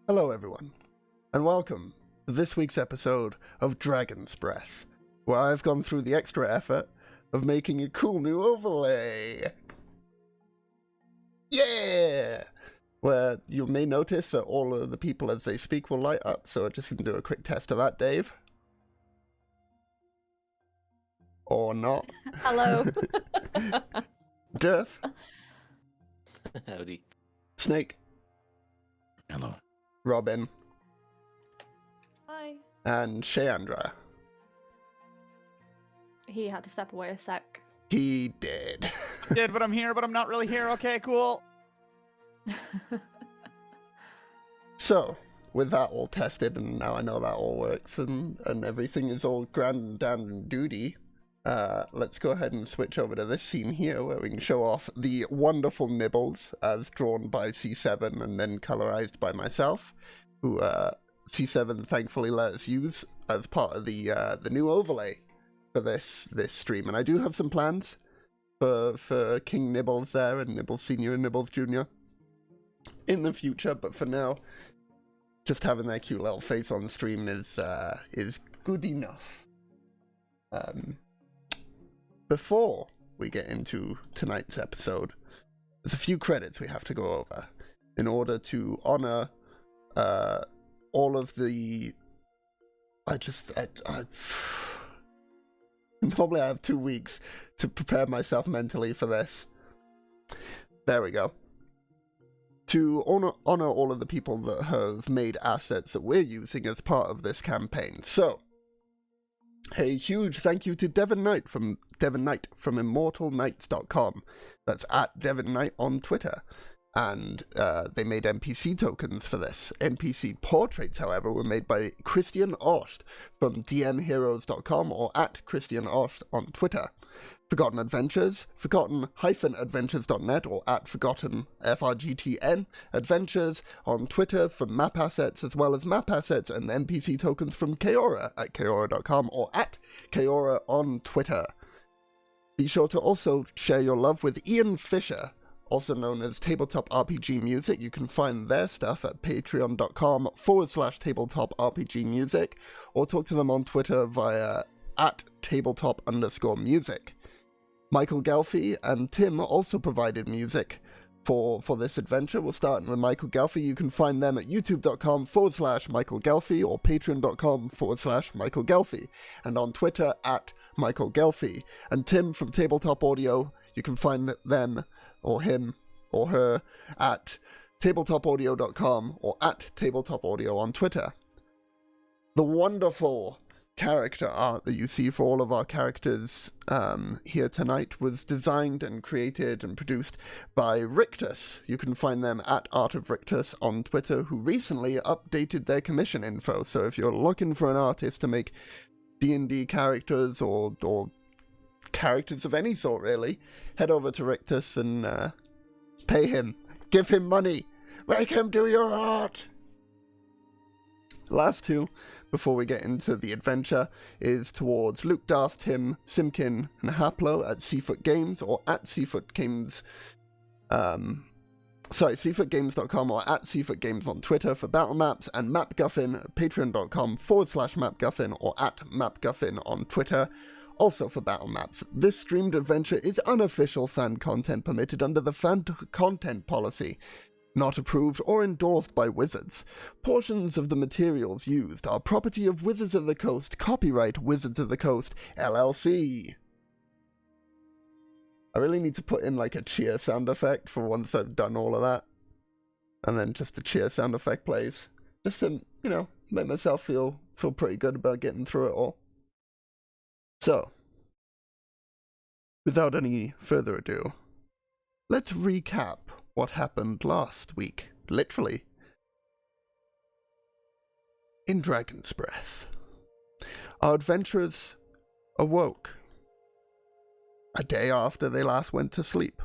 Hello everyone, and welcome to this week's episode of Dragon's Breath, where I've gone through the extra effort of making a cool new overlay. Yeah! Where you may notice that all of the people as they speak will light up, so I'm just going to do a quick test of that, Dave. Or not. Hello. Durf. Howdy. Snake. Hello. Robin. Hi. And Sheandra. He had to step away a sec. He did. Did, but I'm here, but I'm not really here. Okay, cool. So, with that all tested, and now I know that all works, and everything is all grand and down and duty, let's go ahead and switch over to this scene here, where we can show off the wonderful nibbles, as drawn by C7 and then colorized by myself, who C7 thankfully let us use as part of the new overlay for this stream. And I do have some plans for King Nibbles there, and Nibbles Senior and Nibbles Junior in the future, but for now, just having their cute little face on the stream is good enough. Before we get into tonight's episode, there's a few credits we have to go over in order to honor all of the... Normally I have 2 weeks to prepare myself mentally for this. There we go. To honor all of the people that have made assets that we're using as part of this campaign. So, a huge thank you to Devon Knight from ImmortalKnights.com. That's at Devon Knight on Twitter. And they made NPC tokens for this. NPC portraits, however, were made by Christian Ost from DMHeroes.com or at Christian Ost on Twitter. Forgotten Adventures, forgotten-adventures.net or at forgotten FRGTN Adventures on Twitter for map assets, as well as map assets and NPC tokens from Kaora at Kaora.com or at Kaora on Twitter. Be sure to also share your love with Ian Fisher, also known as Tabletop RPG Music. You can find their stuff at patreon.com/tabletop RPG Music, or talk to them on Twitter via at tabletop_music. Michael Gelfi and Tim also provided music for this adventure. We'll start with Michael Gelfi. You can find them at youtube.com/Michael Gelfi or patreon.com/Michael Gelfi, and on Twitter at Michael Gelfi. And Tim from Tabletop Audio, you can find them or him or her at tabletopaudio.com or at tabletopaudio on Twitter. The wonderful character art that you see for all of our characters here tonight was designed and created and produced by Rictus. You can find them at Art of Rictus on Twitter, who recently updated their commission info. So if you're looking for an artist to make D&D characters or characters of any sort, really, head over to Rictus and pay him. Give him money. Make him do your art. Last two, before we get into the adventure, is towards Luke, Darth, Tim, Simkin, and Haplo at Seafoot Games, or at Seafoot Games, seafootgames.com, or at Seafoot Games on Twitter for battle maps, and MapGuffin at patreon.com/MapGuffin, or at MapGuffin on Twitter, also for battle maps. This streamed adventure is unofficial fan content permitted under the fan content policy. Not approved or endorsed by Wizards. Portions of the materials used are property of Wizards of the Coast, copyright Wizards of the Coast, LLC. I really need to put in like a cheer sound effect for once I've done all of that. And then just a cheer sound effect plays. Just to, make myself feel pretty good about getting through it all. So, without any further ado, let's recap what happened last week, literally, in Dragon's Breath. Our adventurers awoke a day after they last went to sleep.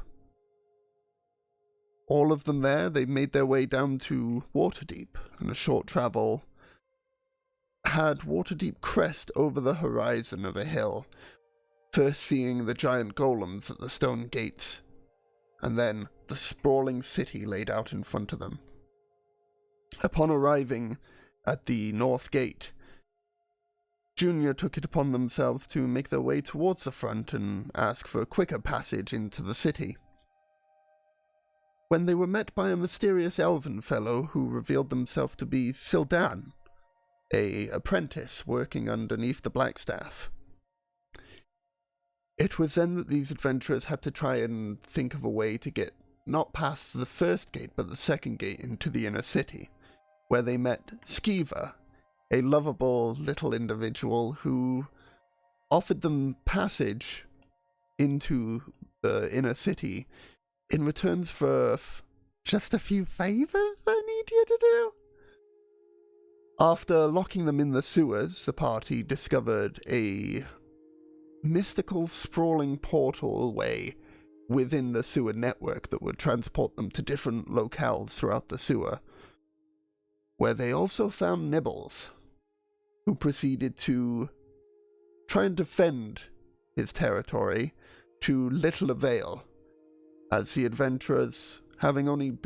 All of them there, they made their way down to Waterdeep, and a short travel had Waterdeep crest over the horizon of a hill, first seeing the giant golems at the stone gates, and then the sprawling city laid out in front of them. Upon arriving at the north gate, Junior took it upon themselves to make their way towards the front and ask for a quicker passage into the city. When they were met by a mysterious elven fellow who revealed themselves to be Sildan, an apprentice working underneath the Blackstaff. It was then that these adventurers had to try and think of a way to get not past the first gate, but the second gate into the inner city, where they met Skeever, a lovable little individual who offered them passage into the inner city in return for just a few favors I need you to do. After locking them in the sewers, the party discovered a mystical, sprawling portal way within the sewer network that would transport them to different locales throughout the sewer, where they also found Nibbles, who proceeded to try and defend his territory to little avail, as the adventurers, having only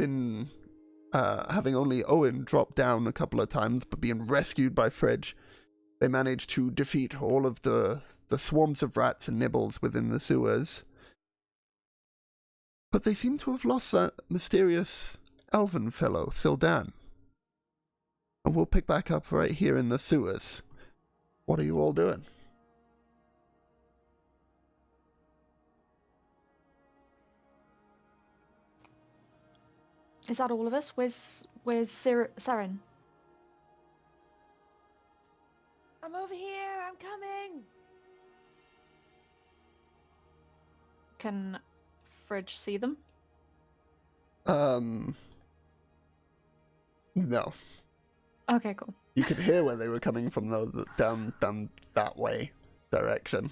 Owen drop down a couple of times, but being rescued by Fridge, they managed to defeat all of the swarms of rats and Nibbles within the sewers. But they seem to have lost that mysterious elven fellow, Sildan. And we'll pick back up right here in the sewers. What are you all doing? Is that all of us? Where's Saren? I'm over here, I'm coming! Can Fridge see them? No. Okay, cool. You could hear where they were coming from, though, down that way direction.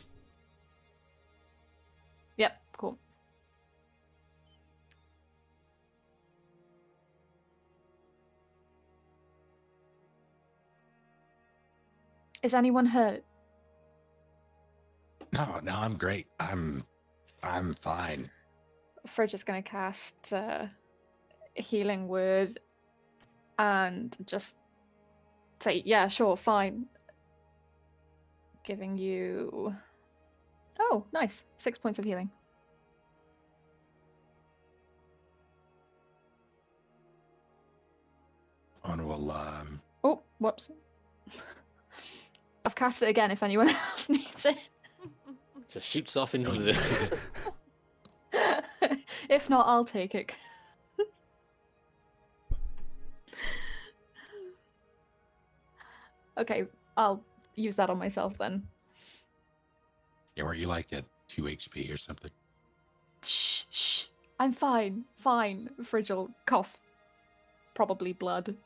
Yep, cool. Is anyone hurt? No, I'm great. I'm fine. Fridge is going to cast Healing Word and just say, yeah, sure, fine. Giving you... Oh, nice. 6 points of healing. On will Oh, whoops. I've cast it again if anyone else needs it. just shoots off into the distance. If not, I'll take it. Okay, use that on myself then. Yeah, were you like at 2 HP or something? Shh, shh. I'm fine. Fine. Frigil cough. Probably blood.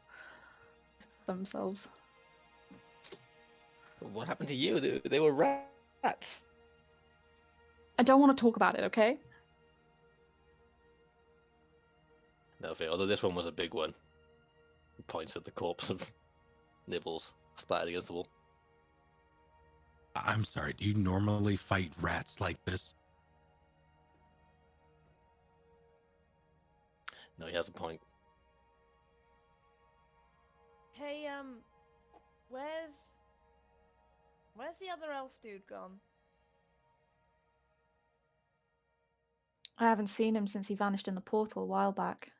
Themselves. What happened to you? They were rats. I don't want to talk about it, okay? No fear, although this one was a big one. He points at the corpse of Nibbles splattered against the wall. I'm sorry, do you normally fight rats like this? No, he has a point. Hey, where's the other elf dude gone? I haven't seen him since he vanished in the portal a while back.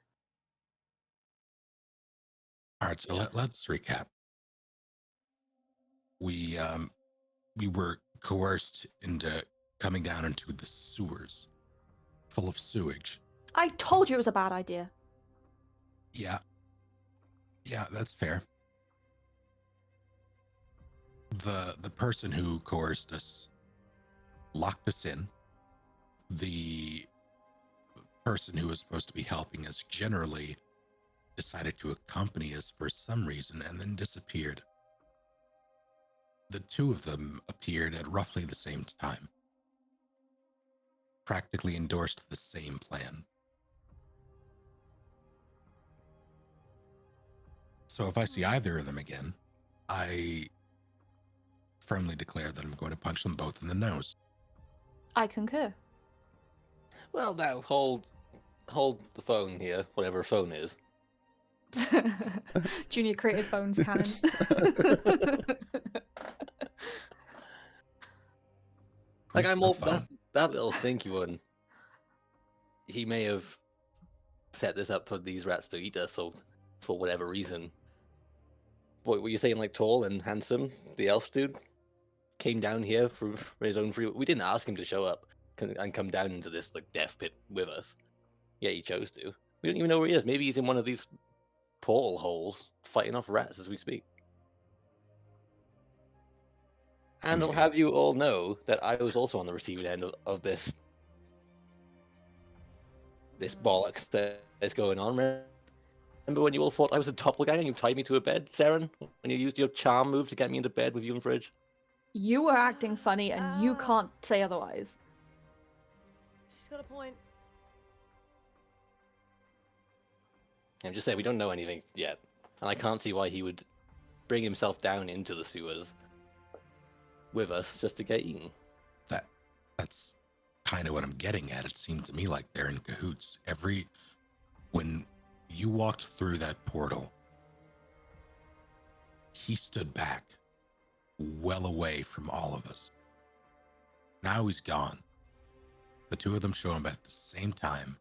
All right, so Yeah. let's recap. We were coerced into coming down into the sewers, full of sewage. I told you it was a bad idea. Yeah, that's fair. The person who coerced us locked us in. The person who was supposed to be helping us generally decided to accompany us for some reason and then disappeared. The two of them appeared at roughly the same time, practically endorsed the same plan. So if I see either of them again, I firmly declare that I'm going to punch them both in the nose. I concur. Well, now hold the phone here, whatever a phone is. Junior created phones canon. Like Who's I'm the all phone? that little stinky one. He may have set this up for these rats to eat us, or for whatever reason. What were you saying? Like tall and handsome, the elf dude came down here for his own free. We didn't ask him to show up and come down into this like death pit with us. Yeah, he chose to. We don't even know where he is. Maybe he's in one of these portal holes fighting off rats as we speak. And I'll have you all know that I was also on the receiving end of this bollocks that is going on. Remember when you all thought I was a doppelganger and you tied me to a bed, Saren? When you used your charm move to get me into bed with you and Fridge? You were acting funny and you Ah. can't say otherwise. She's got a point. I'm just saying, we don't know anything yet. And I can't see why he would bring himself down into the sewers with us just to get eaten. That's kind of what I'm getting at. It seemed to me like they're in cahoots. When you walked through that portal, he stood back, well away from all of us. Now he's gone. The two of them show him at the same time,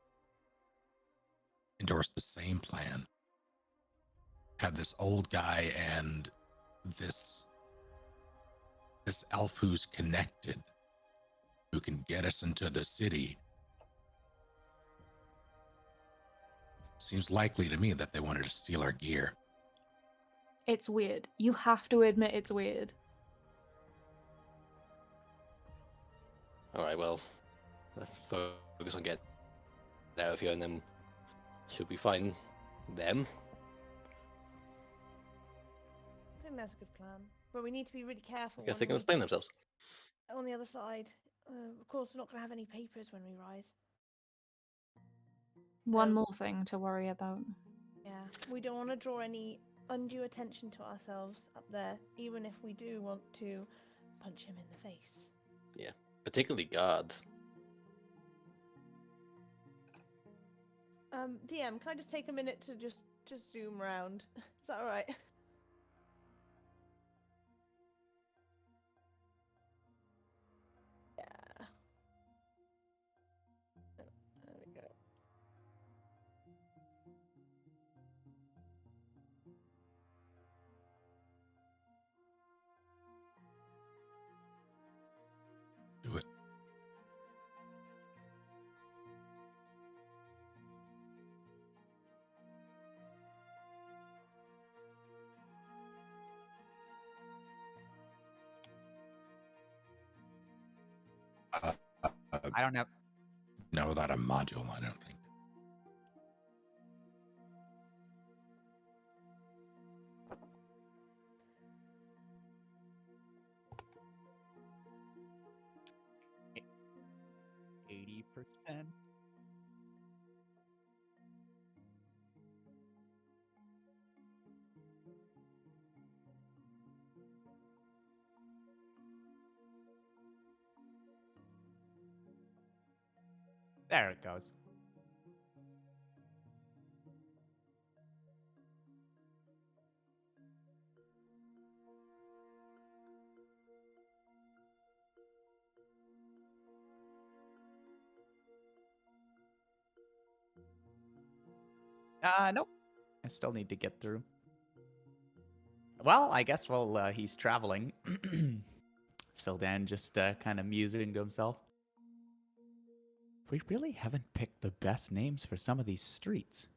endorsed the same plan, had this old guy and this elf who's connected, who can get us into the city. Seems likely to me that they wanted to steal our gear. It's weird. You have to admit it's weird. Alright, well, let's focus on getting out of here, and then should we find them? I think that's a good plan. But we need to be really careful. I guess when they can we- explain themselves. On the other side. Of course, we're not going to have any papers when we rise. One Um, more thing to worry about. Yeah, we don't want to draw any undue attention to ourselves up there, even if we do want to punch him in the face. Yeah, particularly guards. DM, can I just take a minute to just zoom around? Is that alright? Yeah. There we go. Do it. don't have. No, without a module, I don't think. %. There it goes. Nope. I still need to get through. Well, I guess while he's traveling, Sildan just kind of musing to himself. We really haven't picked the best names for some of these streets.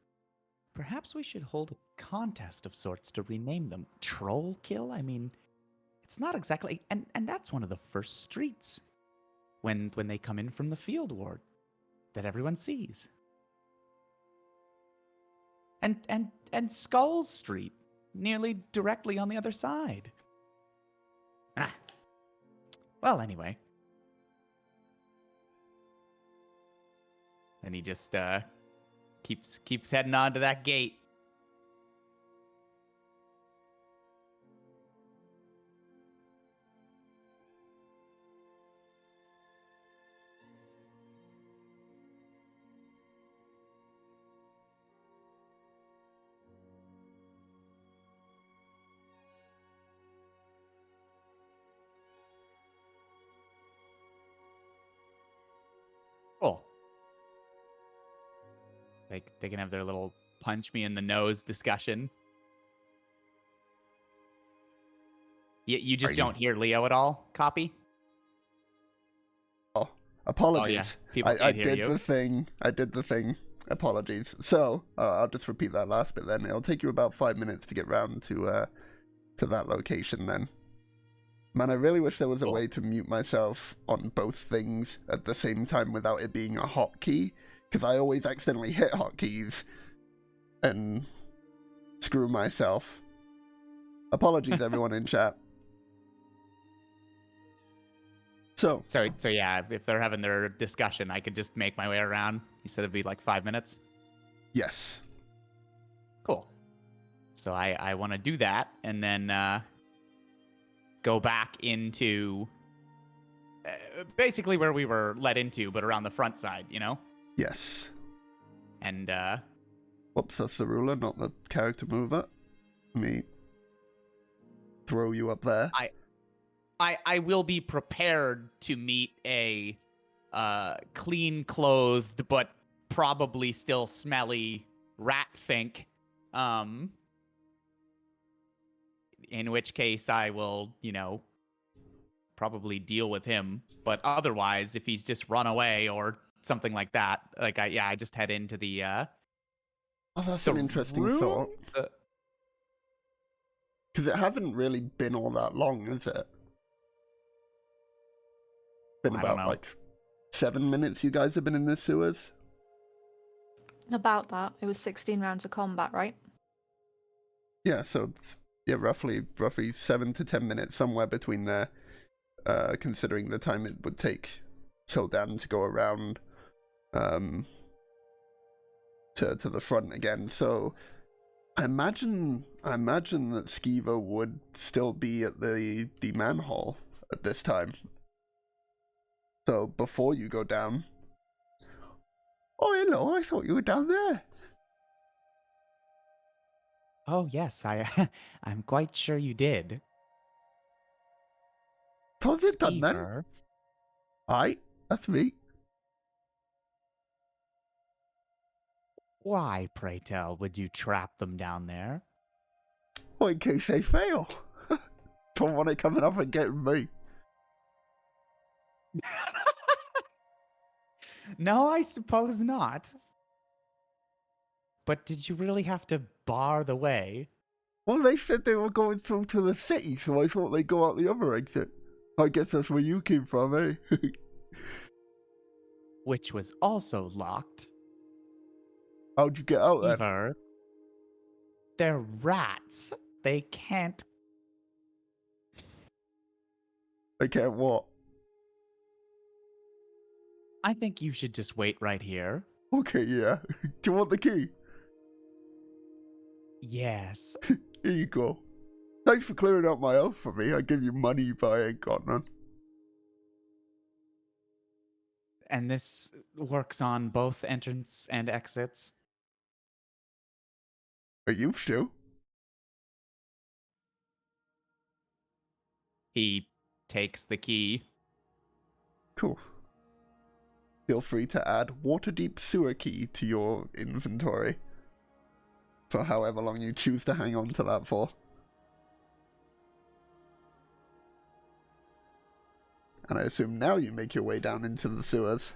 Perhaps we should hold a contest of sorts to rename them. Trollkill? I mean, it's not exactly... And that's one of the first streets when they come in from the field ward that everyone sees. And Skull Street, nearly directly on the other side. Ah. Well, anyway. And he just keeps heading on to that gate. Cool. They can have their little punch me in the nose discussion. You just don't hear Leo at all, copy? Oh, apologies. Oh, yeah. People I can't hear did you. the thing. I did the thing. Apologies. So, I'll just repeat that last bit then. It'll take you about 5 minutes to get round to that location then. Man, I really wish there was a way to mute myself on both things at the same time without it being a hotkey, because I always accidentally hit hotkeys and screw myself. Apologies, everyone in chat. So yeah, if they're having their discussion, I could just make my way around. You said it'd be like 5 minutes? Yes. Cool. So I want to do that, and then go back into basically where we were led into, but around the front side, you know? Yes. And whoops, that's the ruler, not the character mover. Let me throw you up there. I will be prepared to meet a clean clothed but probably still smelly rat fink. In which case I will, probably deal with him. But otherwise, if he's just run away or something like that, I just head into the Oh, that's the an interesting room? thought. Because it hasn't really been all that long, is it? Been I don't about, know. 7 minutes you guys have been in the sewers? About that. It was 16 rounds of combat, right? Yeah, so, roughly 7 to 10 minutes, somewhere between there, considering the time it would take Sildan to go around to the front again. So, I imagine that Skeever would still be at the manhole at this time. So, before you go down... Oh, hello, I thought you were down there. Oh yes, I'm quite sure you did. How's it done then? Skeever. Aye, that's me. Why, pray tell, would you trap them down there? Well, in case they fail. Don't want it coming up and getting me. No, I suppose not. But did you really have to bar the way? Well, they said they were going through to the city, so I thought they'd go out the other exit. I guess that's where you came from, eh? which was also locked. How'd you get out then? Skeever, they're rats. They can't. I can't what? I think you should just wait right here. Okay, yeah. Do you want the key? Yes. Here you go. Thanks for clearing out my oath for me. I give you money, but I ain't got none. And this works on both entrance and exits. Are you sure? He takes the key. Cool. Feel free to add Waterdeep sewer key to your inventory. For however long you choose to hang on to that for. And I assume now you make your way down into the sewers.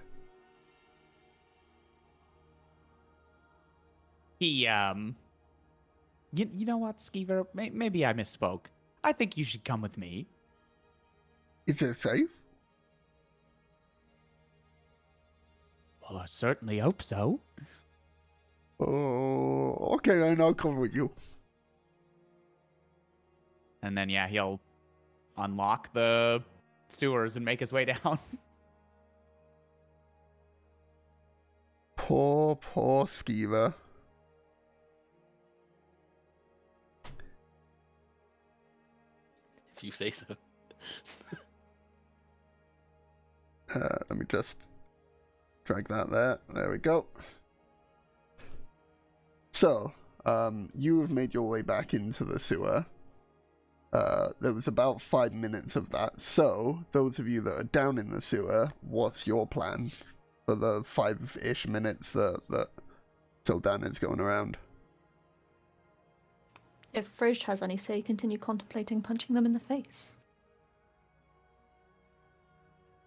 He, You know what, Skeever? Maybe I misspoke. I think you should come with me. Is it safe? Well, I certainly hope so. Oh, okay then, I'll come with you. And then, yeah, he'll unlock the sewers and make his way down. Poor Skeever. If you say so. Let me just drag that there. There we go. So, you have made your way back into the sewer. There was about 5 minutes of that. So, those of you that are down in the sewer, what's your plan for the 5-ish minutes that Sildan is going around? If Fridge has any say, continue contemplating punching them in the face.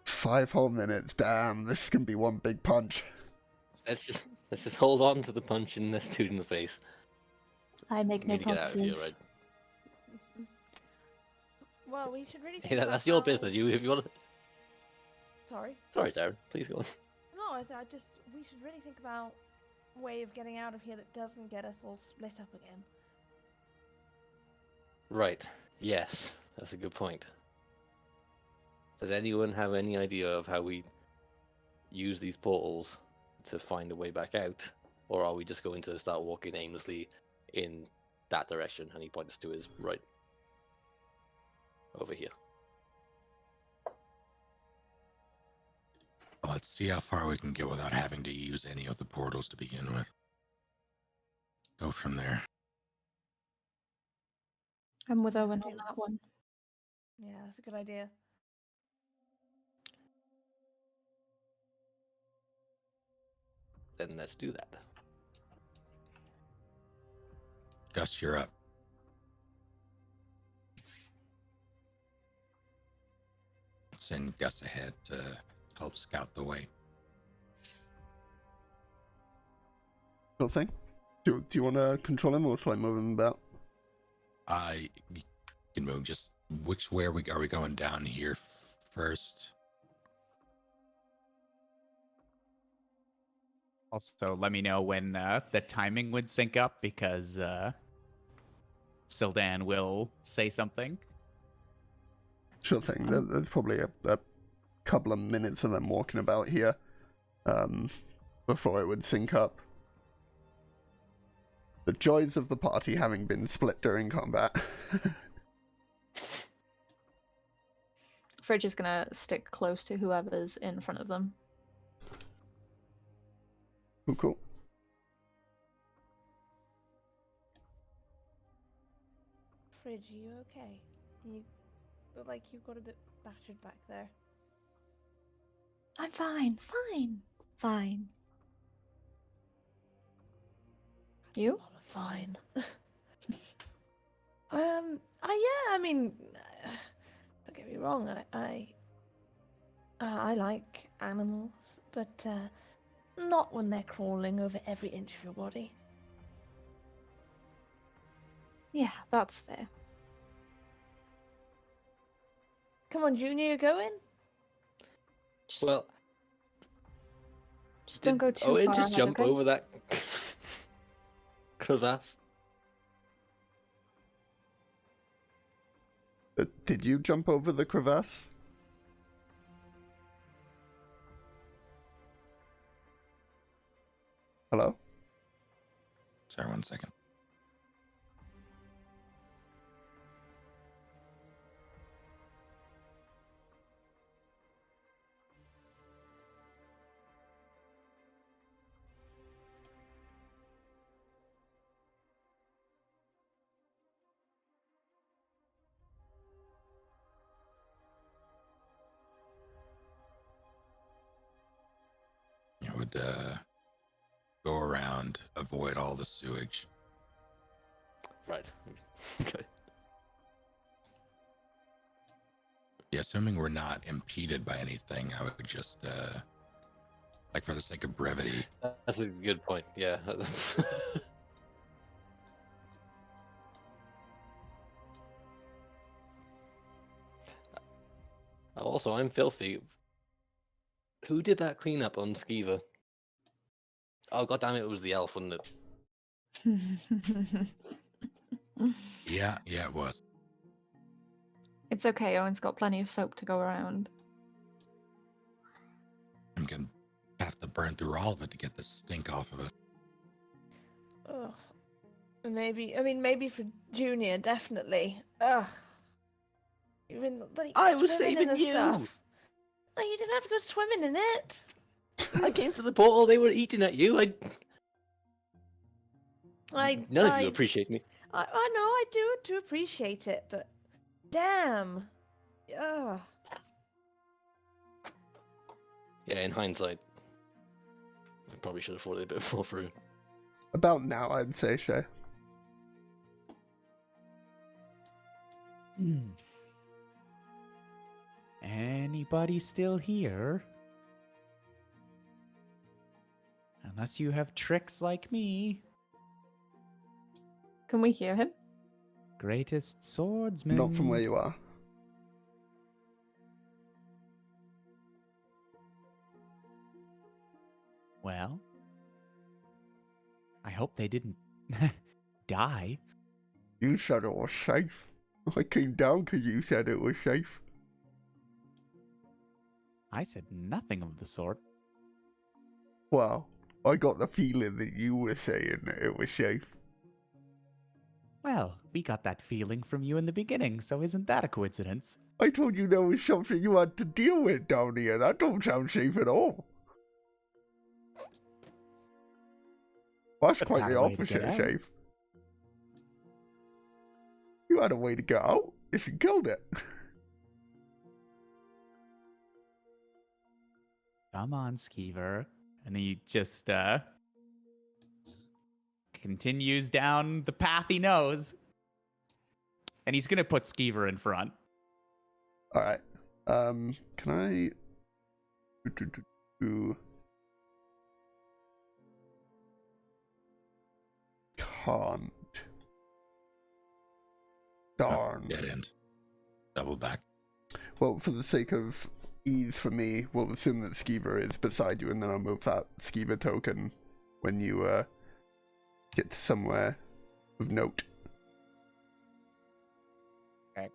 5 whole minutes, damn, this can be one big punch. Let's just hold on to the punch in this dude in the face. I make We no need to get out of here, promises. right? Well, we should really think Hey, about that's your how- business. You, if you want to. Sorry. Sorry, Darren. Please go on. No, we should really think about a way of getting out of here that doesn't get us all split up again. Right. Yes, that's a good point. Does anyone have any idea of how we use these portals to find a way back out? Or are we just going to start walking aimlessly in that direction? And he points to his right. Over here. Let's see how far we can get without having to use any of the portals to begin with. Go from there. I'm with Owen I on think that that's- one. Yeah, that's a good idea. Then let's do that. Gus, you're up. Send Gus ahead to help scout the way. Sure thing. Do you want to control him or shall I move him about? I can move. Just which way are we going down here first? Also, let me know when the timing would sync up, because Sildan will say something. Sure thing. There's probably a couple of minutes of them walking about here before it would sync up. The joys of the party having been split during combat. Fridge is gonna stick close to whoever's in front of them. Cool. Fridge, are you okay? You look like you've got a bit battered back there. I'm fine. Fine. You? A lot of fine. Yeah, I mean, don't get me wrong, I like animals, but not when they're crawling over every inch of your body. Yeah, that's fair. Come on, Junior, you're going? Just Well, Just don't go too Owen far just ahead, jump okay? over that crevasse? Did you jump over the crevasse? Hello? Sorry, 1 second. It would go around, avoid all the sewage. Right. Okay. Yeah, assuming we're not impeded by anything, I would just, like for the sake of brevity, That's a good point. Yeah. Also, I'm filthy. Who did that cleanup on Skeever? Oh, goddammit, it was the elf, wasn't it? yeah, it was. It's okay, Owen's got plenty of soap to go around. I'm gonna have to burn through all of it to get the stink off of it. Ugh. Maybe for Junior, definitely. Ugh. Even like I was swimming in saving the you! Stuff. No, you didn't have to go swimming in it. I came to the portal, they were eating at you. None of you appreciate me. I know, I do appreciate it, but damn. Ugh. Yeah, in hindsight, I probably should have thought it a bit more through. About now, I'd say, Shay. Anybody still here? Unless you have tricks like me. Can we hear him? Greatest swordsman. Not from where you are. Well, I hope they didn't die. You said it was safe. I came down because you said it was safe. I said nothing of the sort. Well, I got the feeling that you were saying that it was safe. Well, we got that feeling from you in the beginning, so isn't that a coincidence? I told you there was something you had to deal with down here. That don't sound safe at all. That's But quite had the a way to get opposite of out. safe. You had a way to get out if you killed it. Come on, Skeever. And he just continues down the path he knows. And he's gonna put Skeever in front. Alright. Can I... Can't. Darn. Dead end. Double back. Well, for the sake of ease for me, we'll assume that Skeever is beside you, and then I'll move that Skeever token when you get to somewhere of note. Okay.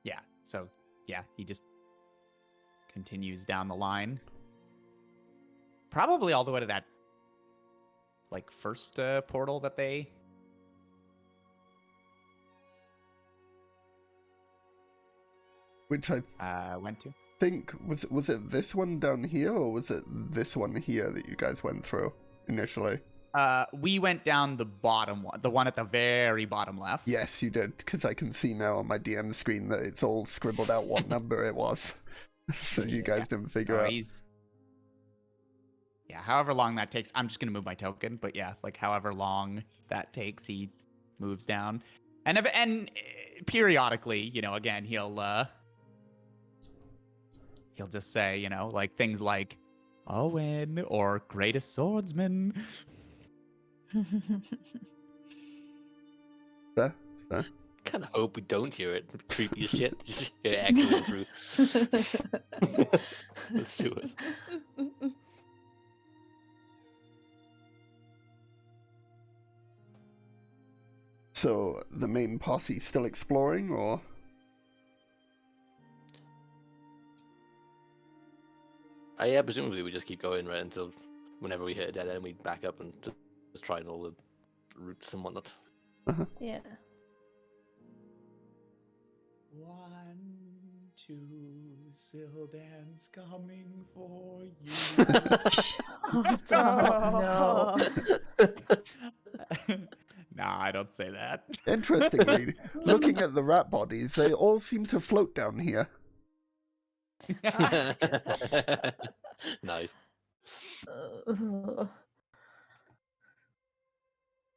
Yeah, so, yeah, he just continues down the line. Probably all the way to that, like, first portal that they... Which I went to. think, was it this one down here, or was it this one here that you guys went through initially? We went down the bottom one, the one at the very bottom left. Yes, you did, because I can see now on my DM screen that it's all scribbled out what number it was. So you guys didn't figure out. Yeah, however long that takes. I'm just going to move my token, but yeah, like however long that takes, he moves down. And periodically, you know, again, he'll just say, you know, like things like Owen or greatest swordsman. Fair. kind of hope we don't hear it. Creepy as shit. Just hear it echoing through the sewers. So the main posse still exploring, or? Yeah, presumably we just keep going right until whenever we hit a dead end, we back up and just try all the routes and whatnot. Yeah. 1, 2, Sildan's coming for you. Oh, no. Nah, I don't say that. Interestingly, looking at the rat bodies, they all seem to float down here. Nice.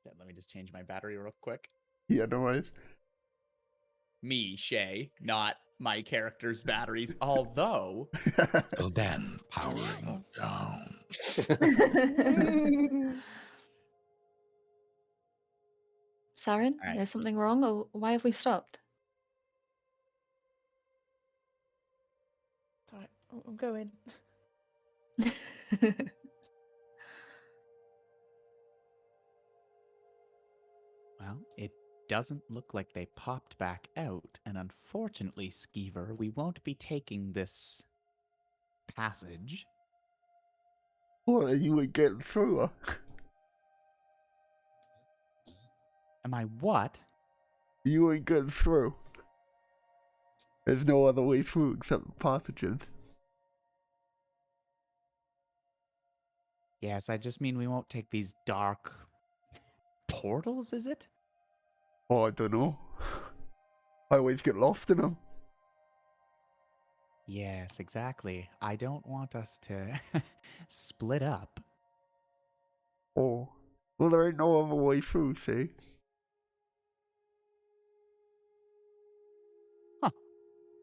Yeah, let me just change my battery real quick. Yeah, no worries. Me, Shay, not my character's batteries, although... Sildan powering down. Saren, Alright. is something wrong, or why have we stopped? Sorry, I'm going. Well, it doesn't look like they popped back out, and unfortunately, Skeever, we won't be taking this passage. What, you ain't getting through, huh? Am I what? You ain't getting through. There's no other way through except the passages. Yes, I just mean we won't take these dark portals, is it? Oh, I don't know. I always get lost in them. Yes, exactly. I don't want us to split up. Oh. Well, there ain't no other way through, see?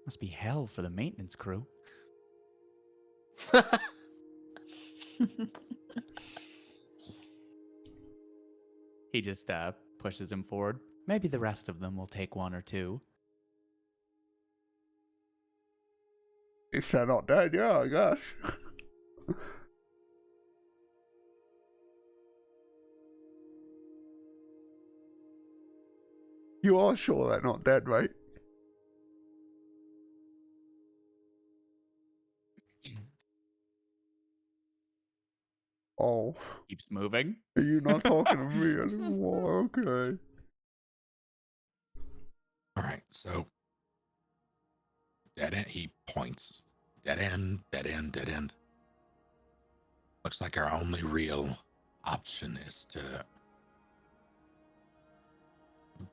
Must be hell for the maintenance crew. He just pushes him forward. Maybe the rest of them will take 1 or 2. If they're not dead, yeah, I guess. You are sure they're not dead, right? Oh, Keeps moving. are you not talking to me anymore? Okay. All right, so dead end. He points. Dead end, dead end, dead end. Looks like our only real option is to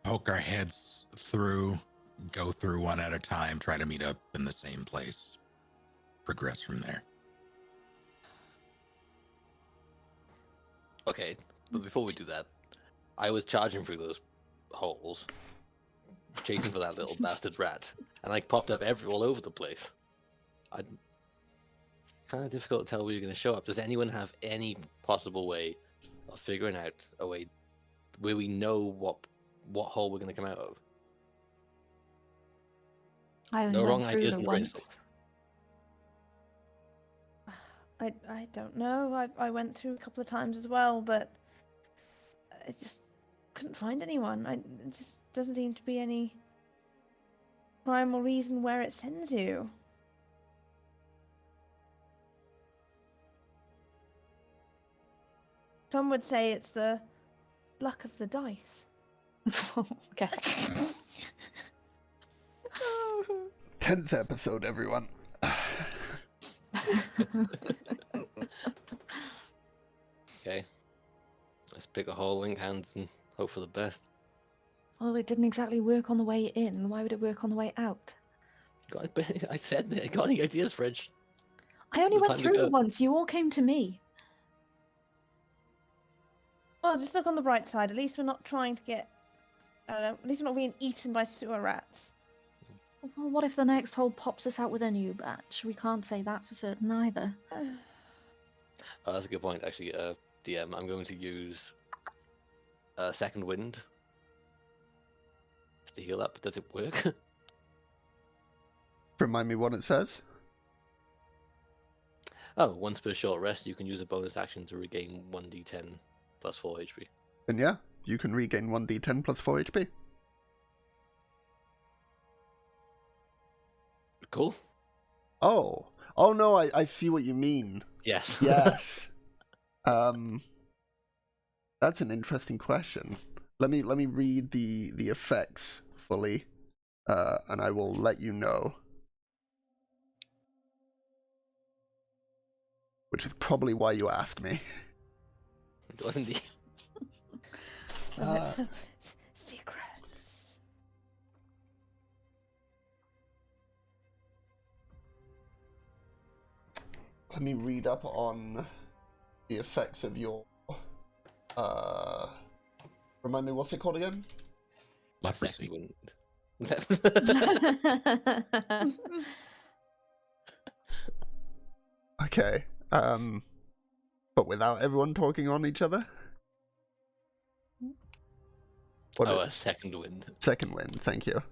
poke our heads through, go through one at a time, try to meet up in the same place, progress from there. Okay, but before we do that, I was charging through those holes, chasing for that little bastard rat, and I popped up all over the place. It's kind of difficult to tell where you're going to show up. Does anyone have any possible way of figuring out a way where we know what hole we're going to come out of? I only No went wrong through ideas the in the brainstorm. once. I don't know. I went through a couple of times as well, but I just couldn't find anyone. It just doesn't seem to be any rhyme or reason where it sends you. Some would say it's the luck of the dice. Okay. 10th episode, everyone. Okay, let's pick a hole, link hands, and hope for the best. Well, it didn't exactly work on the way in. Why would it work on the way out? I said that. Got any ideas, Fridge? I only The went time to through go. it once. You all came to me. Well, just look on the bright side. At least we're not trying to get. I don't know. At least we're not being eaten by sewer rats. Well, what if the next hole pops us out with a new batch? We can't say that for certain either. Oh, that's a good point, actually. DM, I'm going to use second wind to heal up. Does it work? Remind me what it says. Oh, once per short rest, you can use a bonus action to regain 1d10 plus 4 HP. And yeah, you can regain 1d10 plus 4 HP. Cool. Oh. Oh no, I see what you mean. Yes. Yes. That's an interesting question. Let me read the effects fully, and I will let you know. Which is probably why you asked me. It was indeed. Secrets. Let me read up on the effects of your. Remind me, what's it called again? Leprosy. Okay. But without everyone talking on each other. What Oh, is- a second wind. Second wind, thank you.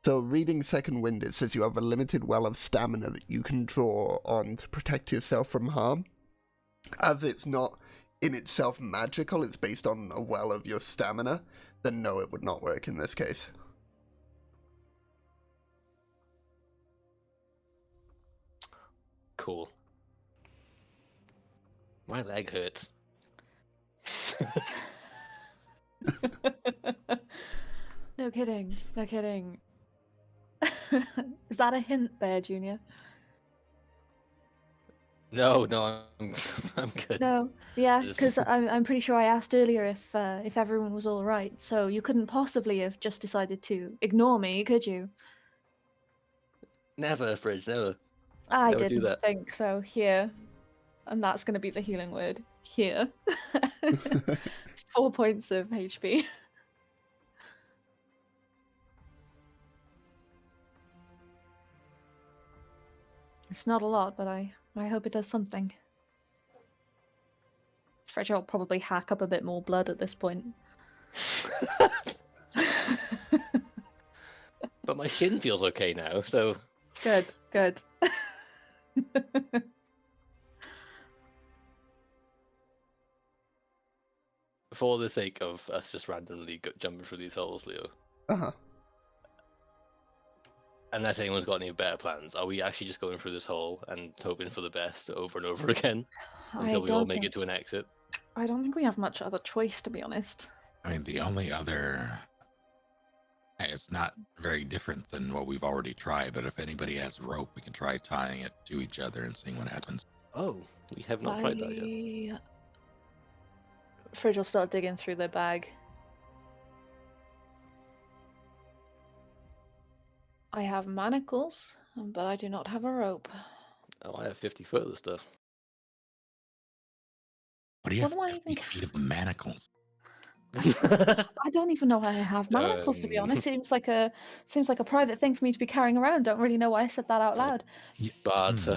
So, reading Second Wind, it says you have a limited well of stamina that you can draw on to protect yourself from harm. As it's not in itself magical, it's based on a well of your stamina, then no, it would not work in this case. Cool. My leg hurts. No kidding. No kidding. Is that a hint there, Junior? No, I'm good. No. Yeah, Just- because I'm pretty sure I asked earlier if everyone was all right. So you couldn't possibly have just decided to ignore me, could you? Never, Fridge, never. I Never do didn't that. think so. Here, and that's going to be the healing word. Here. 4 points of HP. It's not a lot, but I hope it does something. Frederick will probably hack up a bit more blood at this point. But my shin feels okay now, so Good, good. for the sake of us just randomly jumping through these holes, Leo, Uh-huh. unless anyone's got any better plans, are we actually just going through this hole and hoping for the best over and over again until we all make it to an exit? I don't think we have much other choice, to be honest. I mean, the only other. It's not very different than what we've already tried, but if anybody has rope, we can try tying it to each other and seeing what happens. Oh, we have not tried that yet. Fridge will start digging through their bag. I have manacles, but I do not have a rope. Oh, I have 50 foot of the stuff. What do you What have do I 50 even feet of manacles? I don't even know why I have manacles, to be honest. Seems like a private thing for me to be carrying around. Don't really know why I said that out loud. But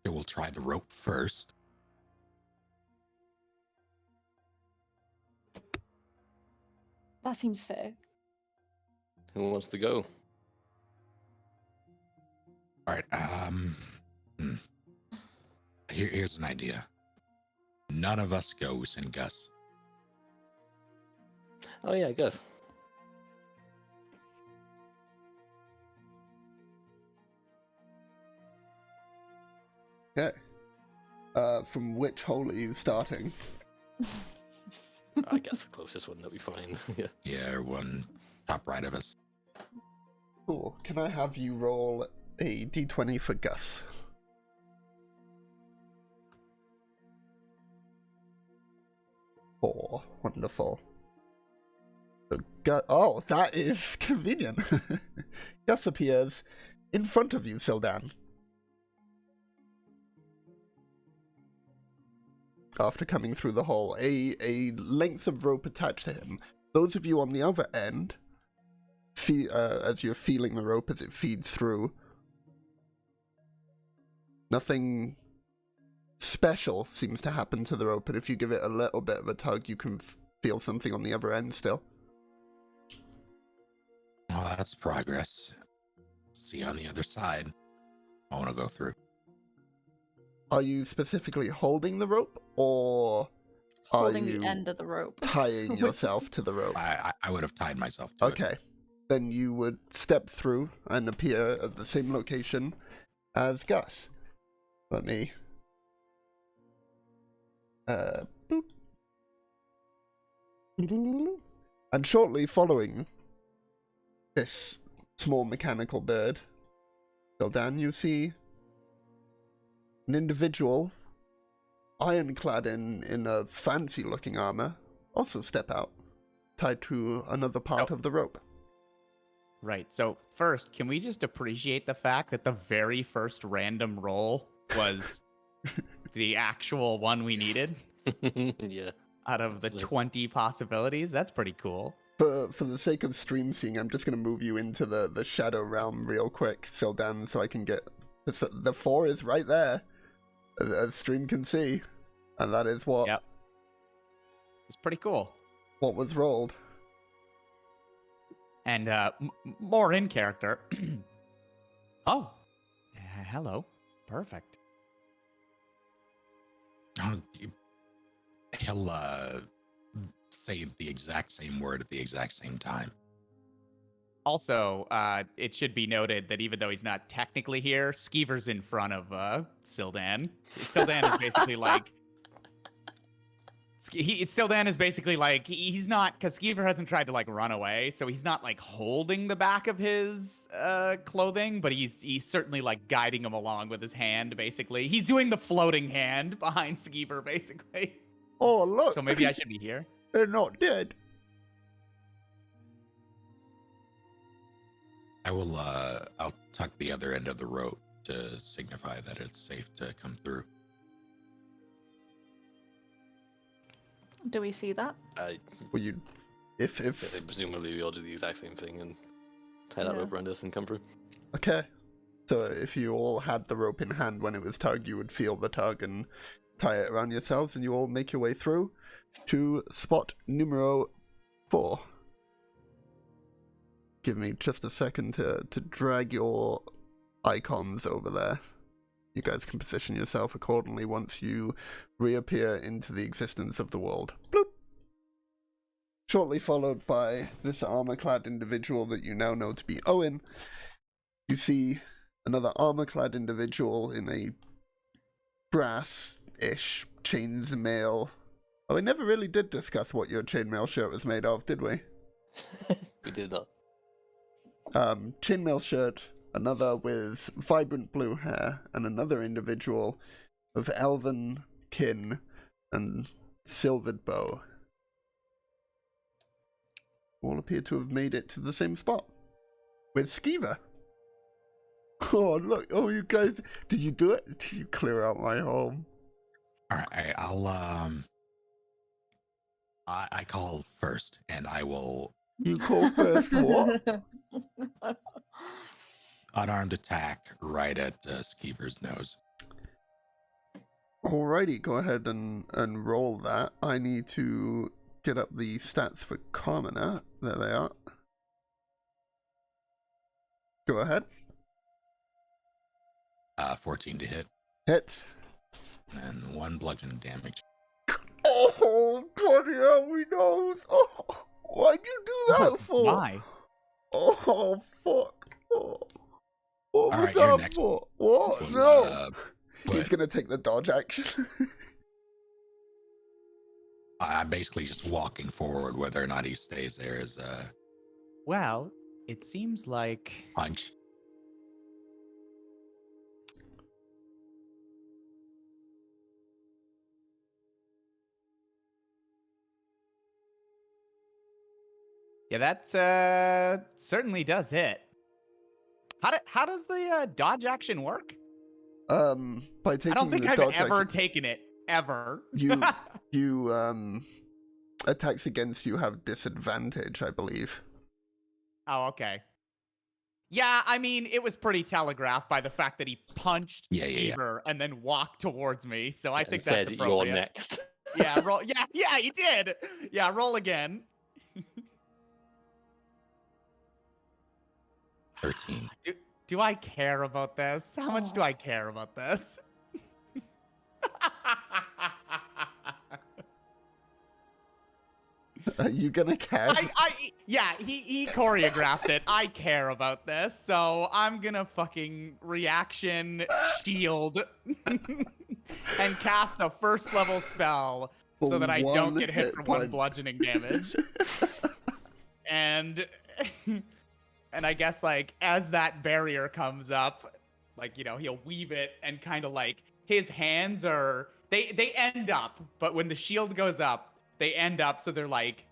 Okay, we'll try the rope first. That seems fair. who wants to go? All right. Here's an idea. None of us goes and Gus. Oh yeah, I guess. Okay. From which hole are you starting? I guess the closest one, that'll be fine. Yeah. Yeah, one top right of us. Cool. Can I have you roll a d20 for Gus? Four. Wonderful. So oh, that is convenient. Gus appears in front of you, Sildan. after coming through the hole, a length of rope attached to him. Those of you on the other end, as you're feeling the rope as it feeds through, nothing special seems to happen to the rope, and if you give it a little bit of a tug, you can feel something on the other end still. Well, that's progress. See you on the other side. I want to go through. Are you specifically holding the rope, or Holding are you the end of the rope. tying yourself to the rope? I would have tied myself to it. Okay. Then you would step through and appear at the same location as Gus. Let me... boop. And shortly following this small mechanical bird, Sildan, you see an individual, ironclad in a fancy-looking armor, also step out, tied to another part of the rope. Right. So first, can we just appreciate the fact that the very first random roll was the actual one we needed Yeah. out of the So- 20 possibilities? That's pretty cool. For the sake of stream seeing, I'm just going to move you into the shadow realm real quick, Sildan, so I can get... The 4 is right there, as stream can see. And that is what, Yep. It's pretty cool. what was rolled. And more in character. Oh, hello. Perfect. He'll say the exact same word at the exact same time. Also, it should be noted that even though he's not technically here, Skeever's in front of Sildan. Sildan is basically like... Sildan is basically like, he's not, because Skeever hasn't tried to like run away, so he's not like holding the back of his clothing, but he's certainly like guiding him along with his hand, basically. He's doing the floating hand behind Skeever, basically. Oh, look! So maybe I should be here. They're not dead. I'll tuck the other end of the rope to signify that it's safe to come through. Do we see that? Well, you... If... Presumably we all do the exact same thing and tie that Yeah. rope around us and come through. Okay. So if you all had the rope in hand when it was tugged, you would feel the tug and tie it around yourselves, and you all make your way through to spot numero 4. Give me just a second to drag your icons over there. You guys can position yourself accordingly once you reappear into the existence of the world. Bloop! Shortly followed by this armor-clad individual that you now know to be Owen, you see another armor-clad individual in a brass-ish chainmail. Oh, we never really did discuss what your chainmail shirt was made of, did we? We did that. Chainmail shirt, another with vibrant blue hair, and another individual of elven kin and silvered bow. All appear to have made it to the same spot. With Skeever. Oh, look. Oh, you guys. Did you do it? Did you clear out my home? All right, I call first, and I will You call first what? unarmed attack right at Skeever's nose. Alrighty, go ahead and roll that. I need to get up the stats for Commoner. There they are. Go ahead. 14 to hit, Hit. and 1 bludgeoning damage. Oh, bloody hell, we knows. Oh, why'd you do that for? Why? Oh, fuck. Oh. What was Alright, you're that next. for? What? Well, No. but He's gonna take the dodge action. I'm basically just walking forward. Whether or not he stays there is a Well, it seems like... punch. Yeah, that certainly does hit. How does the dodge action work? By taking I don't think the I've dodge ever action. taken it. ever. You attacks against you have disadvantage, I believe. Oh, okay. Yeah, I mean, it was pretty telegraphed by the fact that he punched Yeah. Skeever and then walked towards me, so I And think said, that's "You're appropriate. next." Yeah, roll. Yeah, he did. Yeah, roll again. 13. Do I care about this? How much do I care about this? Are you gonna cast? Yeah, he choreographed it. I care about this, so I'm gonna fucking reaction shield and cast a first level spell so that I don't get hit for one bludgeoning damage. And and I guess like as that barrier comes up, like he'll weave it and kind of like his hands are they end up, but when the shield goes up, they end up so they're like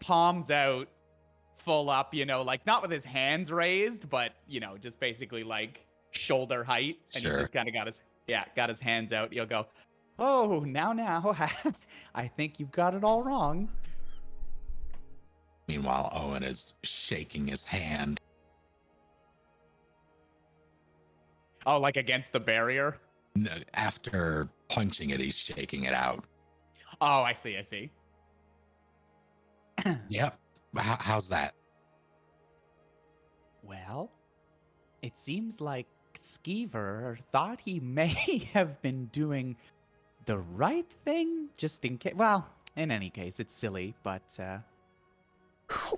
palms out, full up, like not with his hands raised, but just basically like shoulder height, and Sure. he's just kind of got his hands out. He'll go, "Oh, now, I think you've got it all wrong." Meanwhile, Owen is shaking his hand. Oh, like against the barrier? No, after punching it, he's shaking it out. Oh, I see. Yep. How's that? Well, it seems like Skeever thought he may have been doing the right thing, just in case. Well, in any case, it's silly, but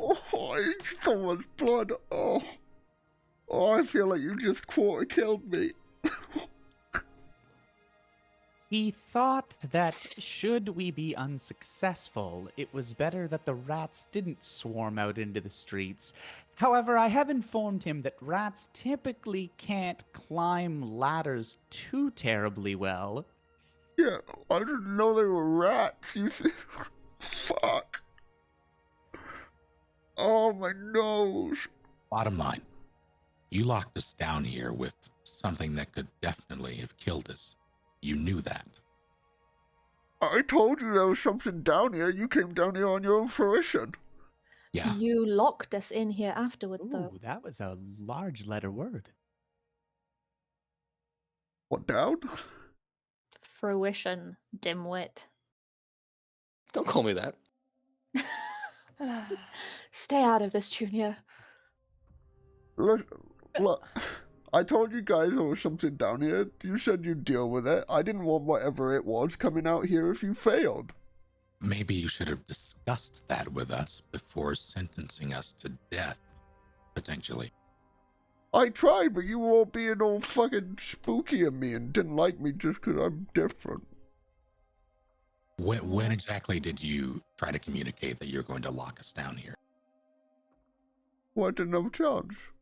Oh, I so much blood. Oh, I feel like you just quarter killed me. he thought that should we be unsuccessful, it was better that the rats didn't swarm out into the streets. However, I have informed him that rats typically can't climb ladders too terribly well. Yeah, I didn't know they were rats. You see? Fuck. Oh, my nose. Bottom line, you locked us down here with something that could definitely have killed us. You knew that. I told you there was something down here. You came down here on your own fruition. Yeah. You locked us in here afterward, Ooh, though. that was a large letter word. What, down? Fruition, dimwit. Don't call me that. Stay out of this, Junior. Look, I told you guys there was something down here. You said you'd deal with it. I didn't want whatever it was coming out here if you failed. Maybe you should have discussed that with us before sentencing us to death, potentially. I tried, but you were all being all fucking spooky at me and didn't like me just because I'm different. When exactly did you try to communicate that you're going to lock us down here? Well, I didn't have a chance.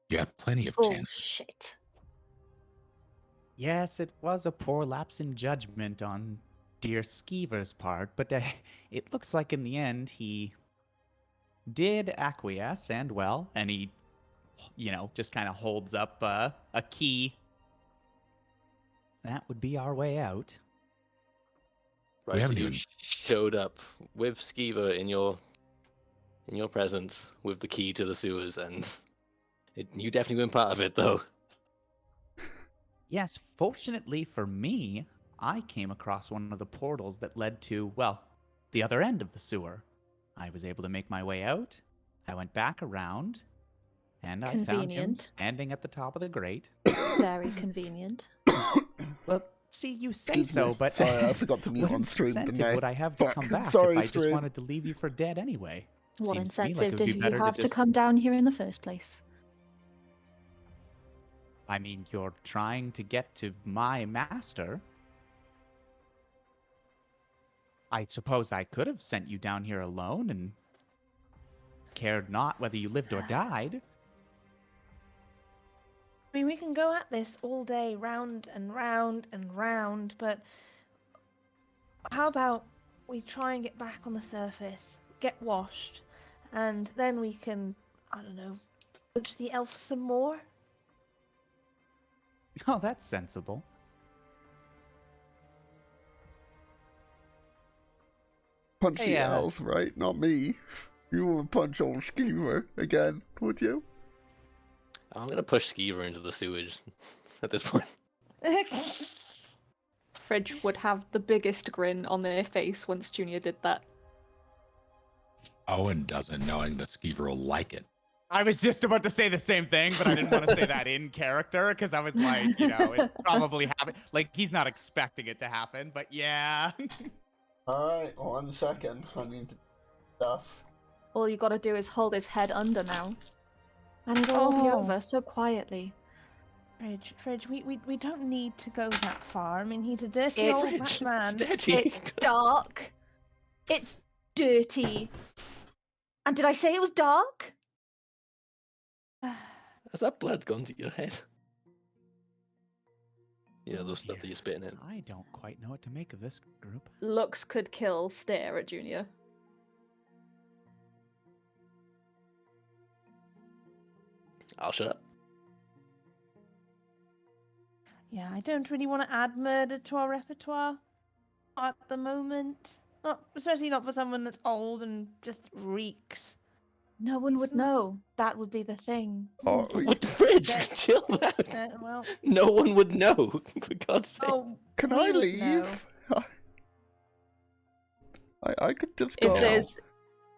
You had plenty of Oh, chances. shit. Yes, it was a poor lapse in judgment on dear Skeever's part, but it looks like in the end he did acquiesce, and he, just kind of holds up a key. That would be our way out. Right, so haven't you even- showed up with Skeever in your presence with the key to the sewers, and you definitely weren't part of it, though. Yes, fortunately for me, I came across one of the portals that led to, the other end of the sewer. I was able to make my way out. I went back around, and I found him Convenient. standing at the top of the grate. Very convenient. Well, see, you say Excuse so, me. but Sorry, I forgot to mute what on stream, incentive didn't I? would I have to Fuck. come back Sorry, if I just stream. wanted to leave you for dead anyway? What Seems to me like incentive it would be did you better have to just- come down here in the first place? I mean, you're trying to get to my master. I suppose I could have sent you down here alone and cared not whether you lived or died. I mean, we can go at this all day, round and round and round, but how about we try and get back on the surface, get washed, and then we can, I don't know, punch the elf some more? Oh, that's sensible. punch Hey, the elf, right? Not me. You would punch old Skeever again, would you? I'm gonna push Skeever into the sewage at this point. Fridge would have the biggest grin on their face once Junior did that. Owen doesn't, knowing that Skeever will like it. I was just about to say the same thing, but I didn't want to say that in character because I was like, it probably happened. Like, he's not expecting it to happen, but yeah. Alright, 1 second. I need to do stuff. All you gotta do is hold his head under now. And it'll all be Oh. over so quietly. Fridge, we don't need to go that far. I mean, he's a dirty It's- old Fridge, Batman. steady. It's dark. It's dirty. And did I say it was dark? Has that blood gone to your head? Yeah, those stuff that Dear. you're spitting in. I don't quite know what to make of this group. Looks could kill stare at Junior. I'll shut up. Yeah, I don't really want to add murder to our repertoire at the moment. Not, especially not for someone that's old and just reeks. No one would know. That would be the thing. Oh, What the fridge? Yeah. Chill that. Well, No one would know. For God's sake. oh, can we I would leave? know. I could just go.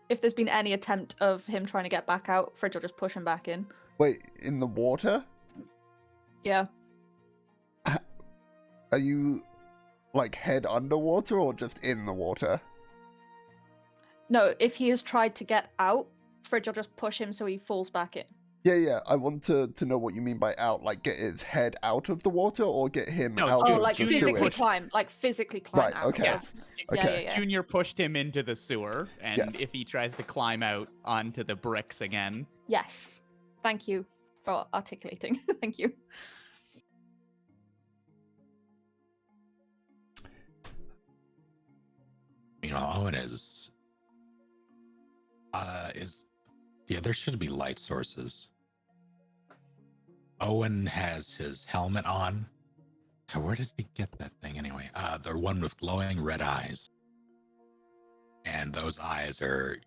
If there's been any attempt of him trying to get back out, Fridge will just push him back in. Wait, in the water? Yeah. Are you, like, head underwater or just in the water? No, if he has tried to get out, Fridge will just push him so he falls back in. Yeah, I want to know what you mean by out. Like, get his head out of the water or get him No, out Oh, of like the physically sewage? climb. Like physically climb Right, out. okay. of- Okay. Yeah. Junior pushed him into the sewer, and Yes. if he tries to climb out onto the bricks again, Yes. Thank you for articulating. Thank you. Owen is yeah, there should be light sources. Owen has his helmet on. Where did he get that thing anyway? The one with glowing red eyes. And those eyes are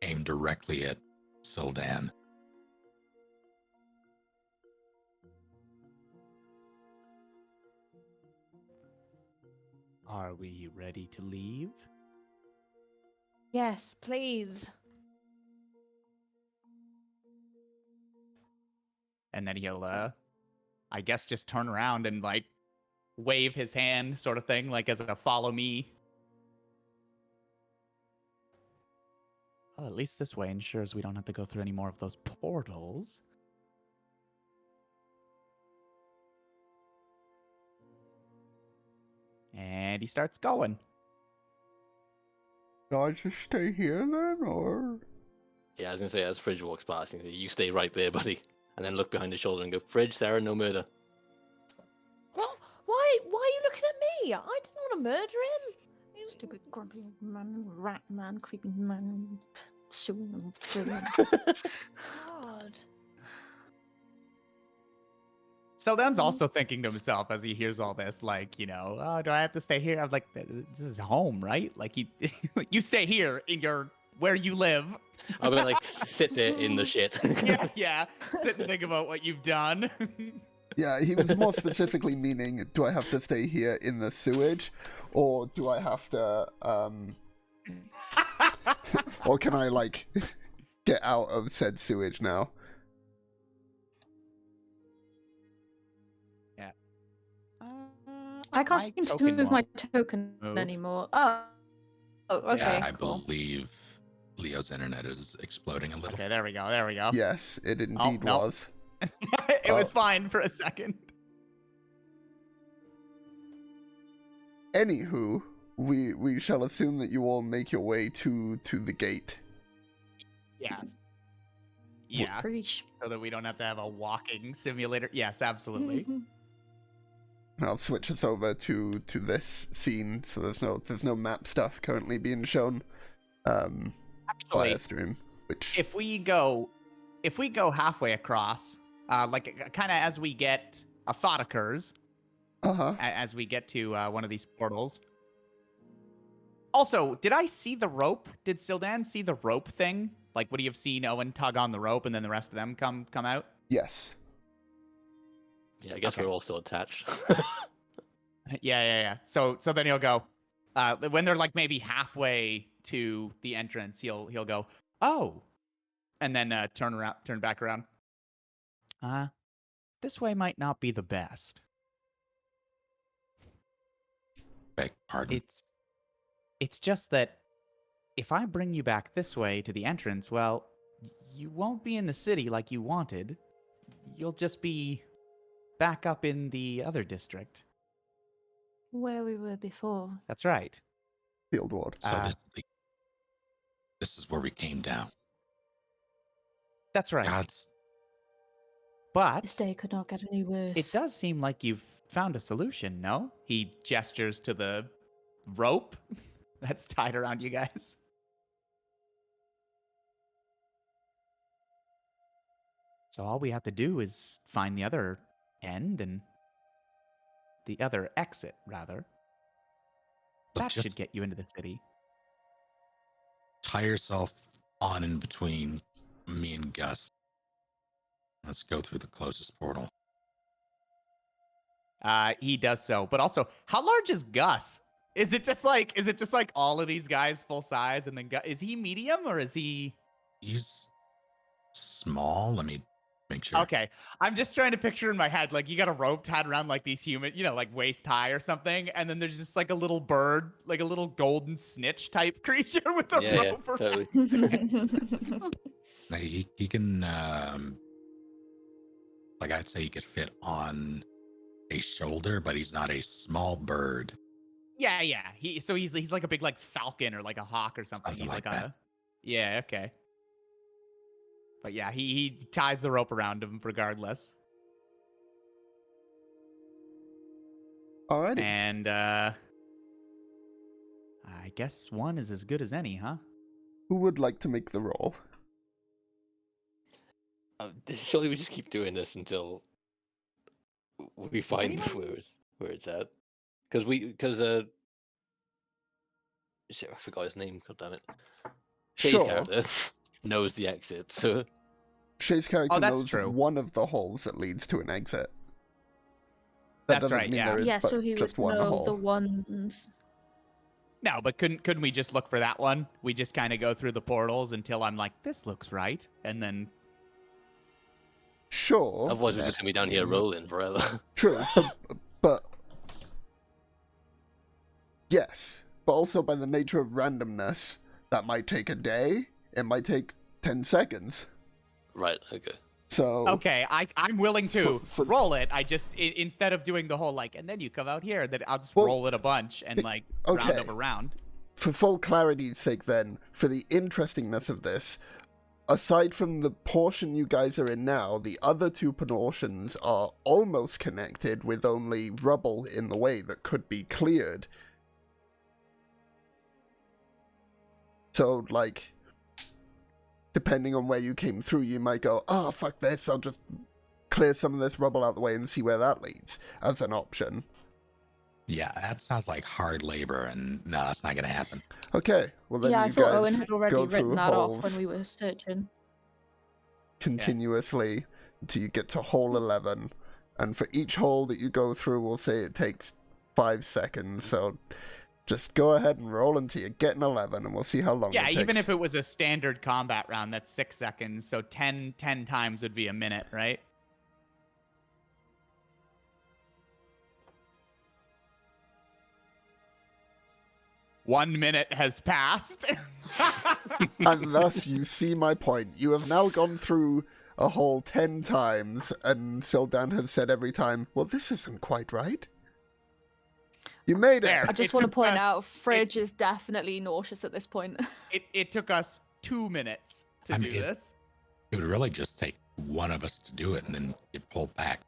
aimed directly at Sildan. are we ready to leave? Yes, please. And then he'll, I guess, just turn around and, like, wave his hand sort of thing, like as a follow me. Well, at least this way ensures we don't have to go through any more of those portals. And he starts going. Do I just stay here then, or? Yeah, I was gonna say as Fridge walks past, you stay right there, buddy, and then look behind his shoulder and go, "Fridge, Sarah, no murder." What? Why are you looking at me? I didn't want to murder him. Stupid grumpy man, rat man, creepy man, suing him. God. Sildan's also thinking to himself as he hears all this, like, oh, do I have to stay here? I'm like, this is home, right? Like, you stay here in where you live. I'm gonna like sit there in the shit. yeah. Sit and think about what you've done. Yeah, he was more specifically meaning, do I have to stay here in the sewage, or do I have to, or can I, like, get out of said sewage now? Yeah. I can't My seem to token move my won't token move. anymore. Oh, okay. Yeah, I Cool. believe Leo's internet is exploding a little. Okay, there we go. Yes, it indeed no. was. It was fine for a second. Anywho, we shall assume that you all make your way to the gate. Yes. Yeah, Preach. so that we don't have to have a walking simulator. Yes, absolutely. And I'll switch us over to this scene, so there's no map stuff currently being shown Actually, via stream. Which if we go halfway across, like kind of as we get a thought occurs, uh-huh. as we get to one of these portals, Also, did I see the rope? Did Sildan see the rope thing? Like, would he have seen Owen tug on the rope and then the rest of them come out? Yes. Yeah, I guess Okay. we're all still attached. Yeah. So then he'll go. When they're like maybe halfway to the entrance, he'll go, "Oh," and then turn back around. This way might not be the best. Beg pardon. It's just that if I bring you back this way to the entrance, well, you won't be in the city like you wanted. You'll just be back up in the other district. Where we were before. That's right. Field ward. So Uh, this is where we came down. That's right. God's But This day could not get any worse. it does seem like you've found a solution, no? He gestures to the rope that's tied around you guys. So all we have to do is find the other end and the other exit, rather. Look, That should just get you into the city. tie yourself on in between me and Gus. Let's go through the closest portal. He does so. But also, how large is Gus? Is it just like all of these guys full size and then is he medium or is he He's small. Let me make sure. Okay. I'm just trying to picture in my head, like you got a rope tied around like these human, like waist high or something, and then there's just like a little bird, like a little golden snitch type creature with a Yeah, rope around. totally. Like, he can, like I'd say he could fit on a shoulder, but he's not a small bird. Yeah. He's like a big like falcon or like a hawk or something. Something He's like like that. a Yeah, okay. But yeah, he ties the rope around him regardless. Alrighty. And I guess one is as good as any, huh? Who would like to make the roll? Surely we just keep doing this until we find where it's at. Because shit, I forgot his name. God damn it. Shay's Sure. character knows the exit, so Shay's character that's knows true. one of the holes that leads to an exit. That That's doesn't right, mean yeah. there is Yeah, but so he just would one know hole. the ones. No, but couldn't we just look for that one? We just kind of go through the portals until I'm like, this looks right, and then Sure. otherwise we're just gonna be down here rolling forever. True, but yes, but also by the nature of randomness, that might take a day. It might take 10 seconds. Right. Okay. So okay, I'm willing to For- roll it. I just instead of doing the whole like, and then you come out here, then I'll just Well, roll it a bunch and like round okay. over round. for full clarity's sake, then, for the interestingness of this, aside from the portion you guys are in now, the other two portions are almost connected with only rubble in the way that could be cleared. So, like, depending on where you came through, you might go, oh, fuck this, I'll just clear some of this rubble out the way and see where that leads, as an option. Yeah, that sounds like hard labor, and no, that's not going to happen. Okay, well then Yeah, I you thought guys Owen had already go written through that holes off when we were searching. continuously until you get to hole 11. And for each hole that you go through, we'll say it takes 5 seconds, so just go ahead and roll until you get an 11, and we'll see how long Yeah, it takes. even if it was a standard combat round, that's 6 seconds, so 10 times would be a minute, right? One minute has passed. And thus you see my point. You have now gone through a hole 10 times, and Sildan has said every time, well, this isn't quite right. You made it! There. I just It want to took point us- out, Fridge is definitely nauseous at this point. It took us 2 minutes to I do mean, it- this. It would really just take one of us to do it and then get pulled back.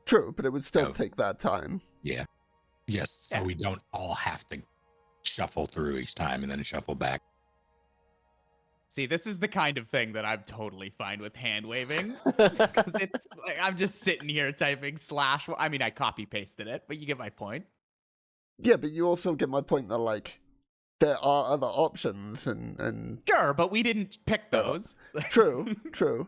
True, but it would still Oh. take that time. Yeah. Yes, so Yeah. we don't all have to shuffle through each time and then shuffle back. See, this is the kind of thing that I'm totally fine with hand waving. Because it's like I'm just sitting here typing / I mean, I copy pasted it, but you get my point. Yeah, but you also get my point that, like, there are other options, and Sure, but we didn't pick those. true.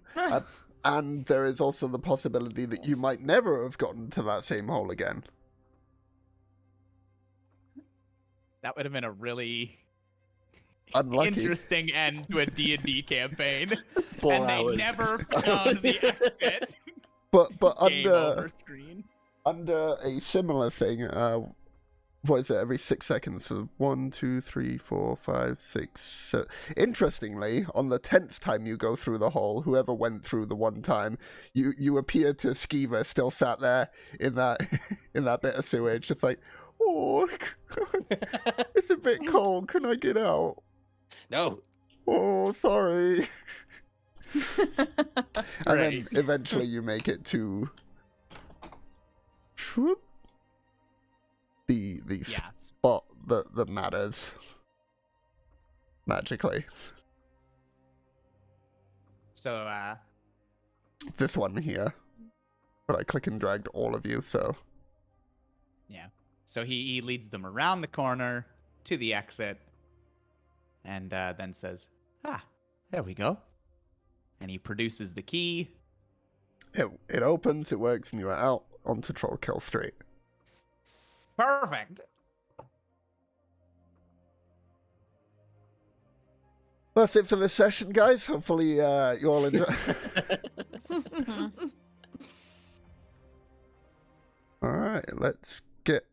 And there is also the possibility that you might never have gotten to that same hole again. That would have been a really Unlucky. interesting end to a D&D campaign. 4 and hours. they never found the exit. But Game over under screen. a similar thing, what is it, every 6 seconds? So 1, 2, 3, 4, 5, 6, 7. Interestingly, on the 10th time you go through the hole, whoever went through the one time, you appear to Skeever still sat there in that in that bit of sewage, just like, oh, it's a bit cold. Can I get out? No. Oh, sorry. And Right. then eventually you make it to the Yeah. spot that matters magically. So, This one here. But I click and dragged all of you, so yeah. So he leads them around the corner to the exit and then says, there we go. And he produces the key. it opens, it works, and you are out onto Trollkill Street. Perfect. That's it for this session, guys. Hopefully you all enjoy. Alright, let's get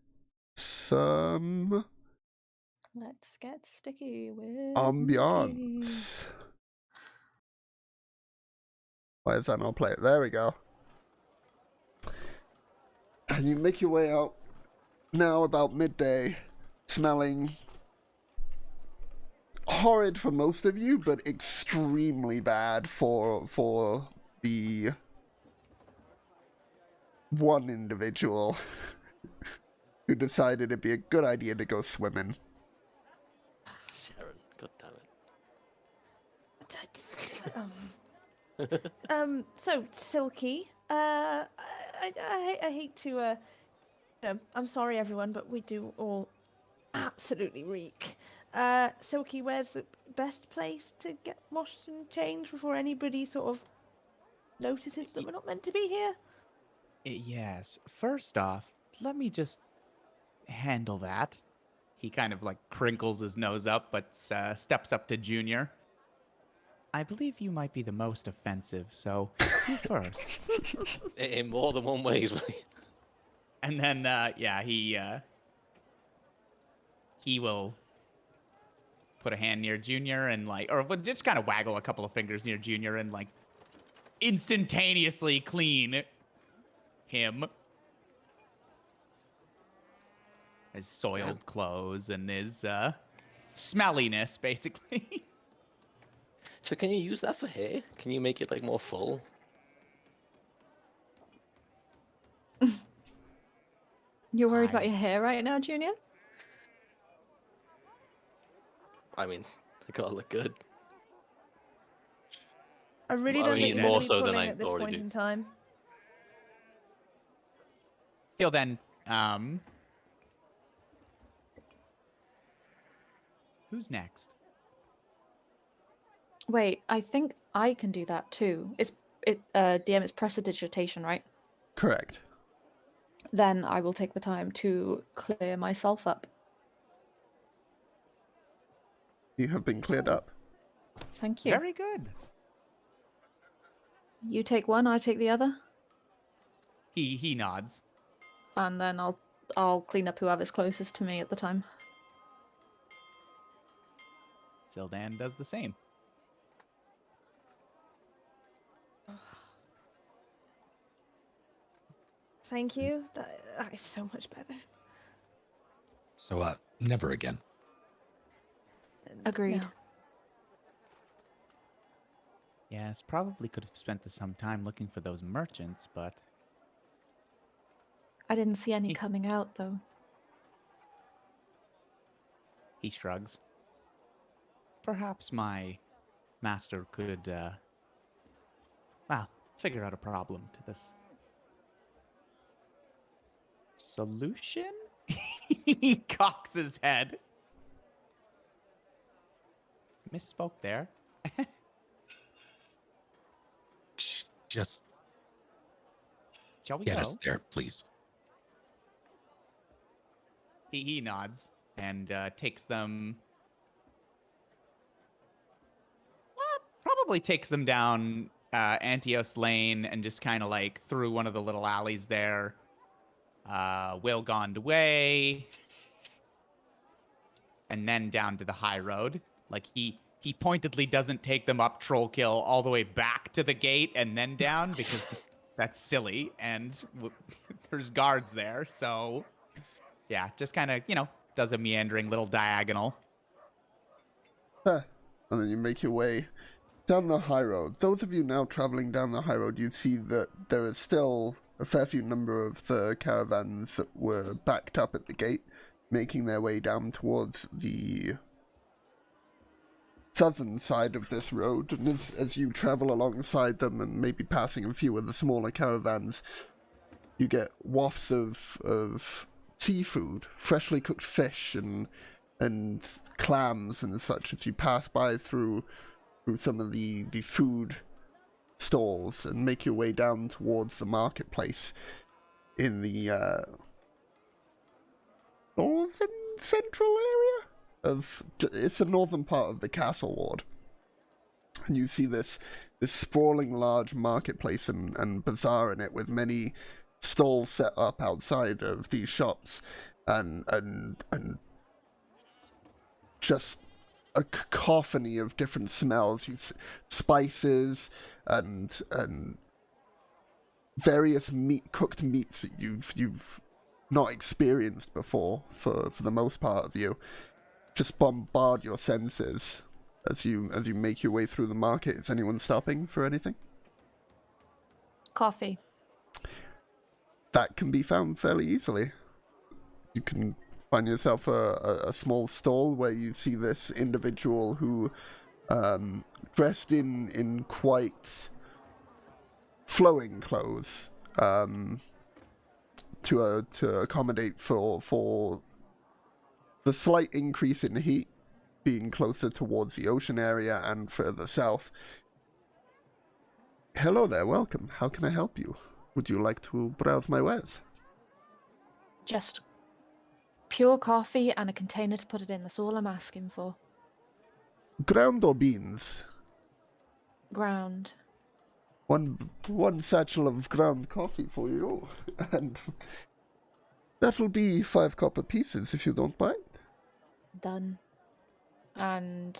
some Let's get sticky with Mickey. ambiance. Why is that not play? There we go. And you make your way out now about midday, smelling horrid for most of you, but extremely bad for the one individual who decided it'd be a good idea to go swimming. Sharon, god damn it. So Silky, I hate to, I'm sorry everyone, but we do all absolutely reek. Silky, where's the best place to get washed and changed before anybody sort of notices that we're not meant to be here? Yes. First off, let me just handle that. He kind of like crinkles his nose up, but steps up to Junior. I believe you might be the most offensive, so you first. In more than one way. And then, he will put a hand near Junior and or just kind of waggle a couple of fingers near Junior and instantaneously clean him. His soiled clothes and his smelliness, basically. So can you use that for hair? Can you make it more full? You're worried about your hair right now, Junior? I mean, I gotta look good. I really Well, I don't think mean, we're more gonna be so than pulling I at this already point do. in time. He'll then, who's next? Wait, I think I can do that too. DM, it's prestidigitation, right? Correct. Then I will take the time to clear myself up. You have been cleared up. Thank you. Very good. You take one, I take the other, He nods. and then I'll clean up whoever's closest to me at the time. Sildan does the same. Thank you. That is so much better. So, never again. Agreed. No. Yes, probably could have spent some time looking for those merchants, but I didn't see any coming out though. he shrugs. Perhaps my master could, figure out a problem to this. Solution? He cocks his head. Misspoke there. Just Shall we get go? us there, please. He nods and takes them. Probably takes them down Antios Lane and just kind of like through one of the little alleys there. Wilgond Way. And then down to the high road. Like he pointedly doesn't take them up Trollkill all the way back to the gate and then down because that's silly and there's guards there. So yeah, just kind of, does a meandering little diagonal. Huh. And then you make your way down the high road. Those of you now traveling down the high road, you see that there is still a fair few number of the caravans that were backed up at the gate, making their way down towards the southern side of this road. And as you travel alongside them and maybe passing a few of the smaller caravans, you get wafts of seafood, freshly cooked fish and clams and such as you pass by through some of the food stalls and make your way down towards the marketplace in the northern central area it's the northern part of the castle ward. And you see this sprawling large marketplace and bazaar in it with many stalls set up outside of these shops and just a cacophony of different smells, spices and various cooked meats that you've not experienced before for the most part of you. Just bombard your senses as you make your way through the market. Is anyone stopping for anything? Coffee. That can be found fairly easily. You can find yourself a small stall where you see this individual who, dressed in quite flowing clothes, to accommodate for the slight increase in heat, being closer towards the ocean area and further south. Hello there, welcome. How can I help you? Would you like to browse my wares? Just pure coffee and a container to put it in. That's all I'm asking for. Ground or beans? Ground. One satchel of ground coffee for you, and that'll be 5 copper pieces if you don't mind. Done. And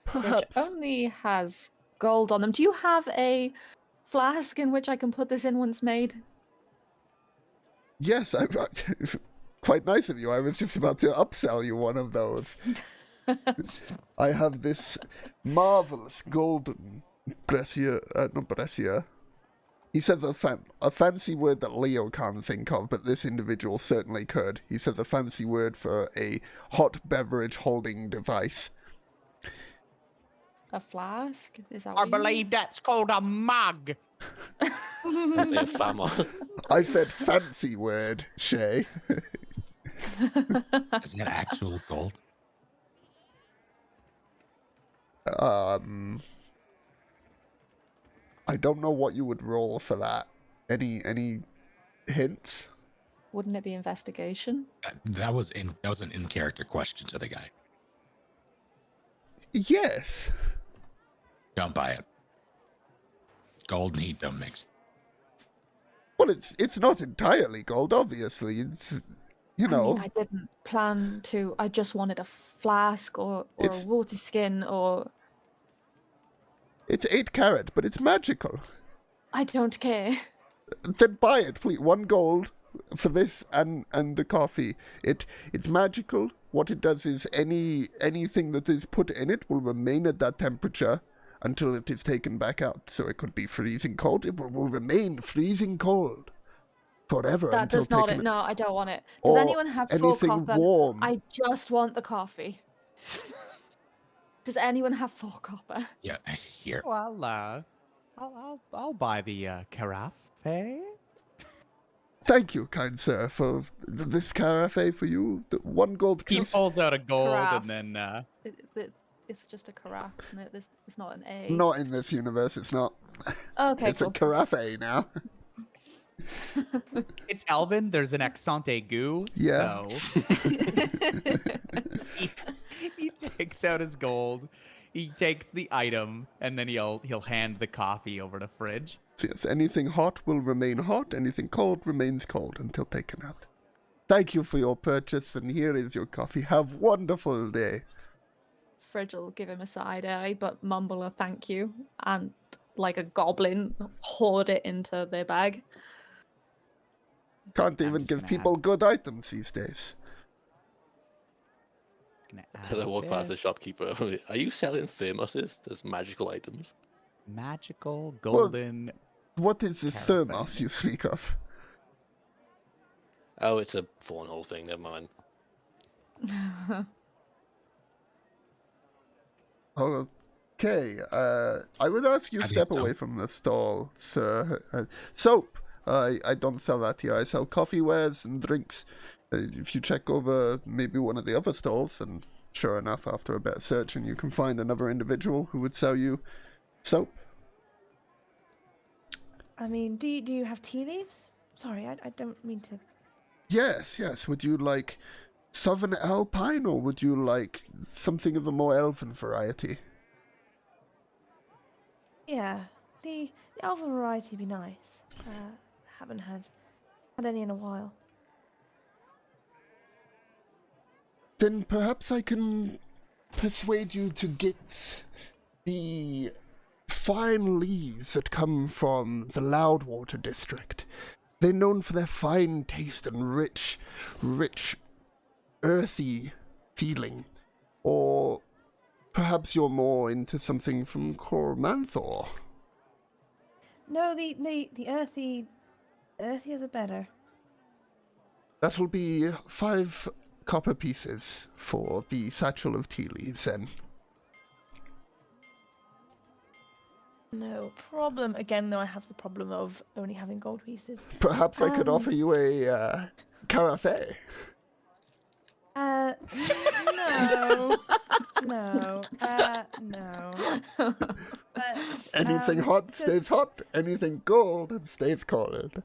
fridge Perhaps. only has gold on them. Do you have a flask in which I can put this in once made? Yes, quite nice of you. I was just about to upsell you one of those. I have this marvelous golden not brassiere. He says a fancy word that Leo can't think of, but this individual certainly could. He says a fancy word for a hot beverage holding device. A flask? Is that I what you mean? believe that's called a mug. I say a fama. I said fancy word, Shay. Is that actual gold? I don't know what you would roll for that. Any hints? Wouldn't it be investigation? That was an in-character question to the guy. Yes. Don't buy it. Gold and heat don't mix. Well, it's not entirely gold, obviously. It's, you know. I mean, I didn't plan to. I just wanted a flask or a water skin or... It's 8 carat, but it's magical. I don't care. Then buy it, please. 1 gold for this and the coffee. It's magical. What it does is anything that is put in it will remain at that temperature until it is taken back out. So it could be freezing cold. It will remain freezing cold forever. That until does not... taken... No, I don't want it. Does Or anyone have full anything copper? warm. I just want the coffee. Does anyone have full copper? Yeah, here. Well, I'll buy the carafe. Thank you, kind sir, for this carafe for you. The 1 gold He piece. pulls out a gold Carafe. and then It's just a carafe, isn't it? It's not an A. Not in this universe, it's not. Okay, It's a cool. carafe now. it's Alvin. There's an accent aigu. Yeah. So he takes out his gold. He takes the item and then he'll hand the coffee over to Fridge. So yes, anything hot will remain hot, anything cold remains cold until taken out. Thank you for your purchase, and here is your coffee. Have a wonderful day. Fridge will give him a side eye, but mumble a thank you, and like a goblin, hoard it into their bag. Can't I'm even just give gonna people good items these days. Gonna As I add walk past the this shopkeeper, are you selling thermoses as magical items? magical golden. What is this Carafe. thermos you speak of? Oh, it's a Thornhole thing, never mind. Okay, I would ask you How do you step soap? away from the stall, sir. Soap. I don't sell that here. I sell coffee wares and drinks. If you check over maybe one of the other stalls, and sure enough, after a bit of searching, you can find another individual who would sell you soap. I mean, do you have tea leaves? Sorry, I don't mean to. Yes. Would you like Southern Alpine, or would you like something of a more elven variety? Yeah, the elven variety would be nice. Haven't had any in a while. Then perhaps I can persuade you to get the fine leaves that come from the Loudwater district. They're known for their fine taste and rich, earthy feeling. Or perhaps you're more into something from Cormanthor. No, the earthier the better. That'll be 5 copper pieces for the satchel of tea leaves, then. No problem. Again, though, I have the problem of only having gold pieces. Perhaps I could offer you a carafe. No, no. But, Anything hot stays hot, anything cold stays cold.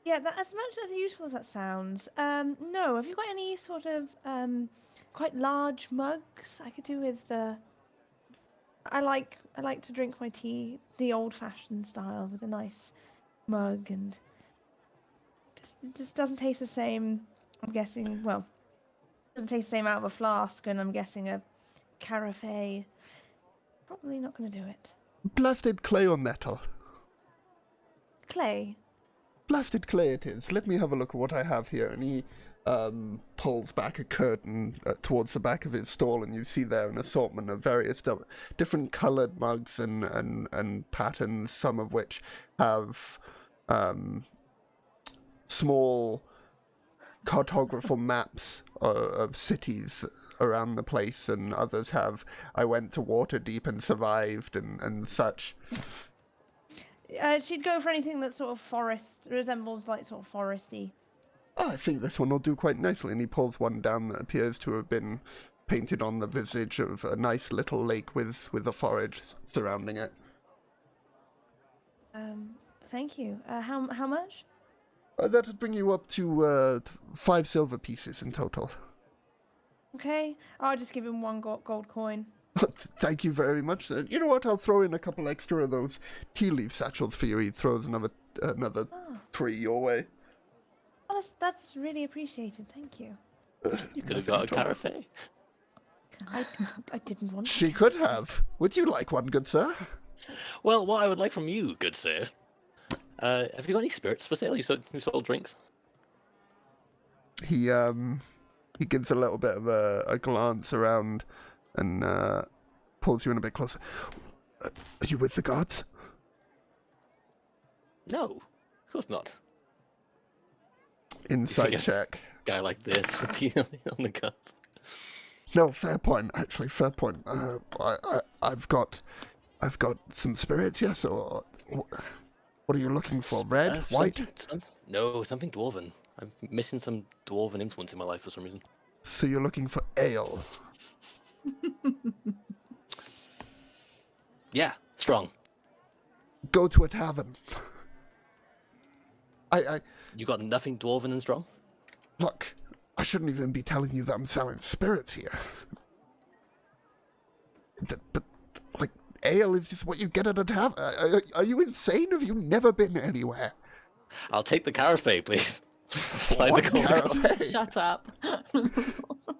yeah, that, as much as useful as that sounds, no. Have you got any sort of quite large mugs I could do with? I like to drink my tea the old-fashioned style with a nice mug, and it just doesn't taste the same. I'm guessing. Well, it doesn't taste the same out of a flask, and I'm guessing a carafe. Probably not going to do it. Blasted clay or metal? Clay. Blasted clay it is. Let me have a look at what I have here. And he pulls back a curtain towards the back of his stall, and you see there an assortment of various different coloured mugs and patterns, some of which have small cartographical maps of cities around the place, and others have I went to Waterdeep and survived and such. She'd go for anything that sort of resembles like sort of foresty. Oh, I think this one will do quite nicely. And he pulls one down that appears to have been painted on the visage of a nice little lake with a forage surrounding it. Thank you. How much? That would bring you up to 5 silver pieces in total. Okay, I'll just give him 1 gold coin. Thank you very much. You know what? I'll throw in a couple extra of those tea leaf satchels for you. He throws another 3 your way. Oh, that's really appreciated. Thank you. You could have got a carafe. I didn't want. She could have. Would you like one, good sir? Well, what I would like from you, good sir, have you got any spirits for sale? You sold drinks? He gives a little bit of a glance around and pulls you in a bit closer. Are you with the guards? No, of course not. Insight Yeah. check. Guy like this would be on the guts. No, fair point. Actually, fair point. I've got some spirits. Yes, or What are you looking for? Red? White? No, something dwarven. I'm missing some dwarven influence in my life for some reason. So you're looking for ale. Yeah, strong. Go to a tavern. You got nothing dwarven and strong? Look, I shouldn't even be telling you that I'm selling spirits here. But, like, ale is just what you get at a tavern. Are you insane? Have you never been anywhere? I'll take the carafe, please. Slide What the cold carafe? Shut up.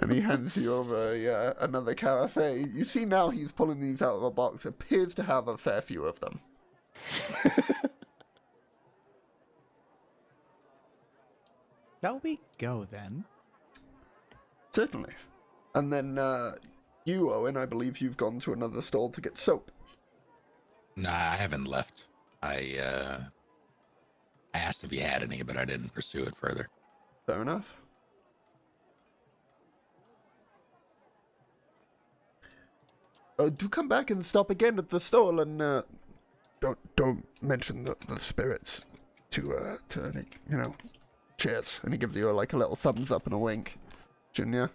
And he hands you over another carafe. You see now he's pulling these out of a box. Appears to have a fair few of them. Shall we go then? Certainly. And then you, Owen, I believe you've gone to another stall to get soap. Nah, I haven't left. I asked if you had any, but I didn't pursue it further. Fair enough. Do come back and stop again at the stall, and don't mention the spirits to any, cheers. And he gives you like a little thumbs up and a wink, Junior.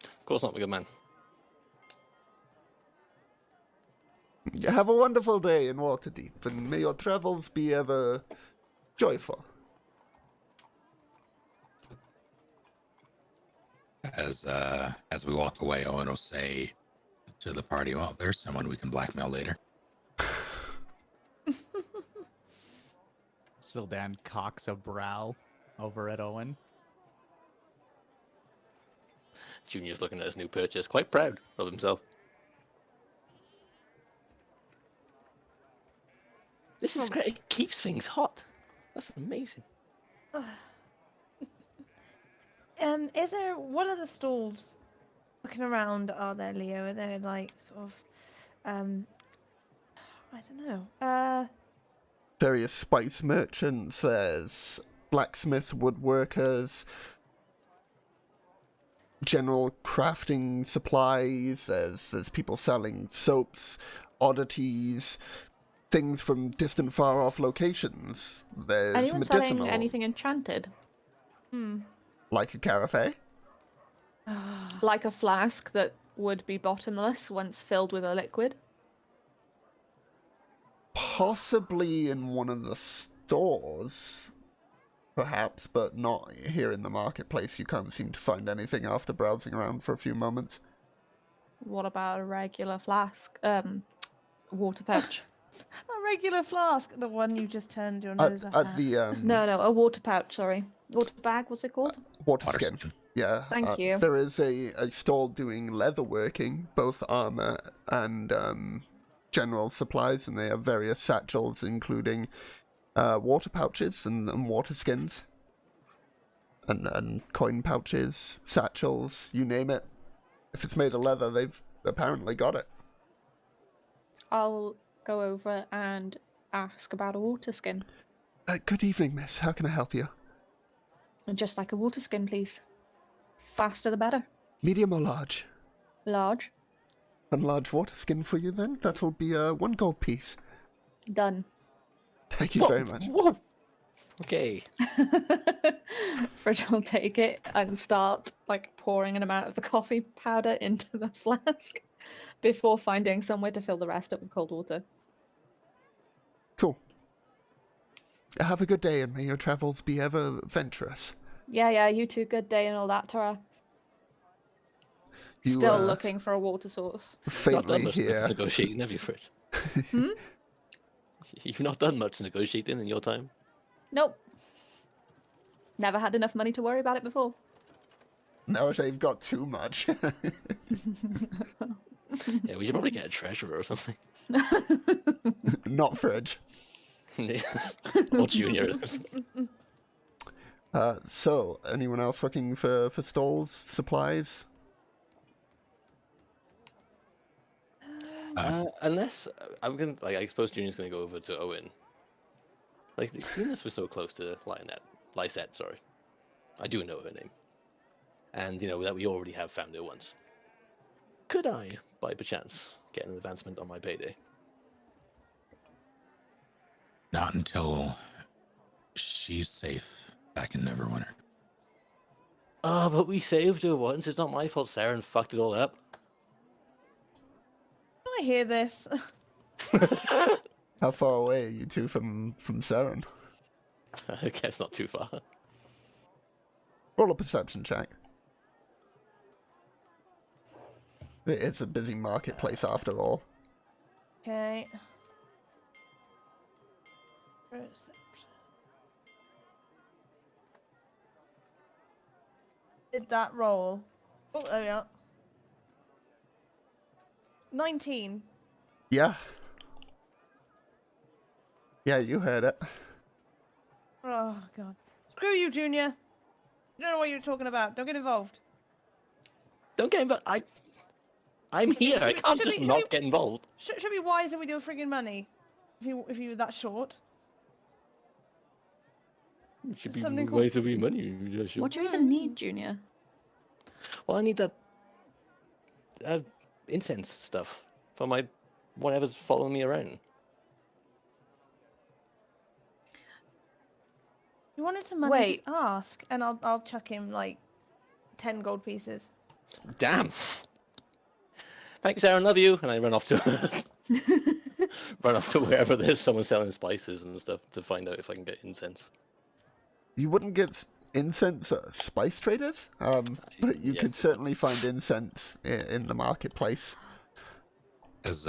Of course not, my good man. Have a wonderful day in Waterdeep, and may your travels be ever joyful. As we walk away, Owen will say to the party, well, there's someone we can blackmail later. Sildan cocks a brow over at Owen. Junior's looking at his new purchase, quite proud of himself. This is great. It keeps things hot. That's amazing. What are the stalls looking around? Are there, Leo? Are there like sort of, I don't know. Various spice merchants. There's blacksmiths, woodworkers, general crafting supplies. There's people selling soaps, oddities, things from distant, far-off locations. There's Anyone medicinal, selling anything enchanted? like a carafe. Like a flask that would be bottomless once filled with a liquid? Possibly in one of the stores, perhaps, but not here in the marketplace. You can't seem to find anything after browsing around for a few moments. What about a regular flask? Water pouch? A regular flask, the one you just turned your nose up At the No, a water pouch, sorry. Water bag, what's it called? water skin. Yeah. Thank you. There is a stall doing leatherworking, both armor and general supplies, and they have various satchels, including water pouches and water skins, and coin pouches, satchels, you name it. If it's made of leather, they've apparently got it. I'll go over and ask about a water skin. Good evening, miss. How can I help you? Just like a water skin, please. Faster the better. Medium or large? Large. And large water skin for you, then? That'll be 1 gold piece. Done. Thank you very much. Whoa. Okay. Fridge will take it and start pouring an amount of the coffee powder into the flask before finding somewhere to fill the rest up with cold water. Cool. Have a good day, and may your travels be ever venturous. Yeah, you too. Good day and all that, Tara. You, Still looking for a water source. Not done Faintly much here. negotiating, have you, Fritz? You've not done much negotiating in your time? Nope. Never had enough money to worry about it before. Now they've got too much. Yeah, we should probably get a treasurer or something. Not Fridge. Or Junior. So, anyone else looking for stalls, supplies? Unless I'm gonna, I suppose Junior's gonna go over to Owen. Seeing as we're so close to Lysette, sorry, I do know her name, and that we already have found her once. Could I, by perchance, get an advancement on my payday? Not until she's safe back in Neverwinter. Oh, but we saved her once. It's not my fault Saren fucked it all up. I hear this. How far away are you two from Saren? I guess not too far. Roll a perception check. It's a busy marketplace after all. Okay. Perception. Did that roll? Oh, there we are. 19. Yeah. Yeah, you heard it. Oh, God. Screw you, Junior. You don't know what you're talking about. Don't get involved. Don't get involved. I'm here. I can't should just we- not get involved. Should be wiser with your friggin' money. If you were that short. It should be Something called- ways of your money. What do you even need, Junior? Well, I need that incense stuff for my whatever's following me around. You wanted some money? Wait. Just ask, and I'll chuck him like 10 gold pieces. Damn. Thanks, Aaron. Love you. And I run off to wherever there's someone selling spices and stuff to find out if I can get incense. You wouldn't get incense at spice traders, but you Yeah. could certainly find incense in the marketplace. As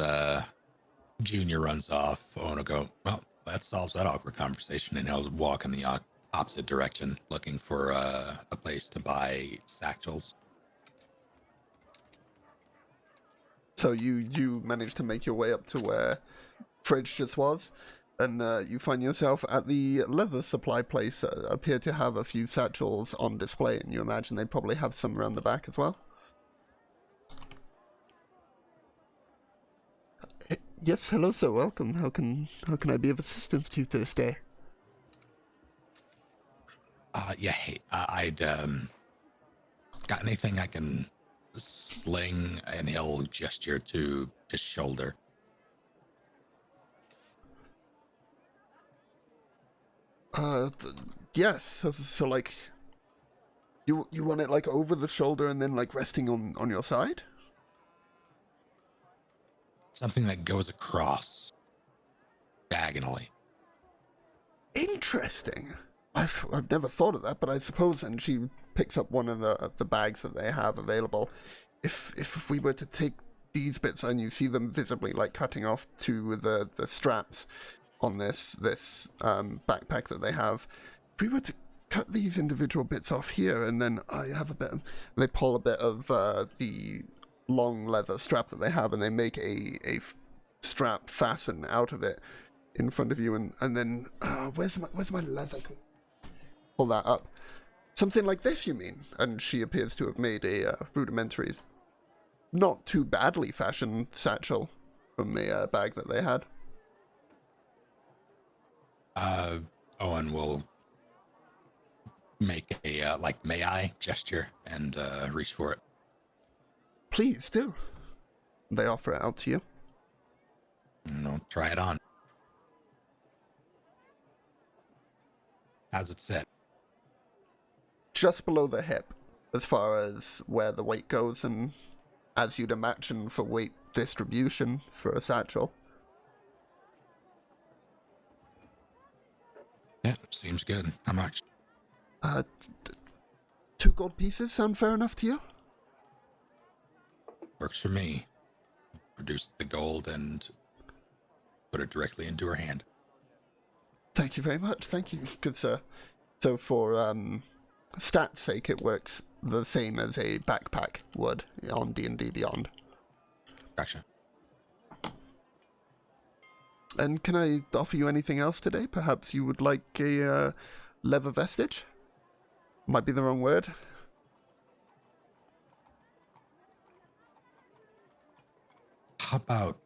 Junior runs off, Owen will go, well, that solves that awkward conversation, and he'll walk in the opposite direction, looking for a place to buy satchels. So you managed to make your way up to where Fridge just was, and you find yourself at the leather supply place that appear to have a few satchels on display, and you imagine they probably have some around the back as well. Yes, hello sir, welcome. How can I be of assistance to you this day? Yeah, hey, I'd got anything I can sling, and he'll gesture to his shoulder. Yes. So like, you want it like over the shoulder and then like resting on your side? Something that goes across diagonally. Interesting. I've never thought of that, but I suppose. And she picks up one of the bags that they have available. If we were to take these bits and you see them visibly like cutting off to the straps on this backpack that they have, if we were to cut these individual bits off here, and then I have a bit. They pull a bit of the long leather strap that they have, and they make a strap fasten out of it in front of you, and then where's my leather? Pull that up. Something like this, you mean? And she appears to have made a rudimentary, not too badly fashioned satchel from a bag that they had. Owen will make a may I gesture and reach for it. Please do. They offer it out to you. No, try it on. How's it sit? Just below the hip, as far as where the weight goes, and as you'd imagine for weight distribution for a satchel. Yeah, seems good. How much? 2 gold pieces sound fair enough to you? Works for me. Produce the gold and put it directly into her hand. Thank you very much. Thank you, good sir. So for stats' sake, it works the same as a backpack would on D&D Beyond. Gotcha. And can I offer you anything else today? Perhaps you would like a leather vestige? Might be the wrong word. How about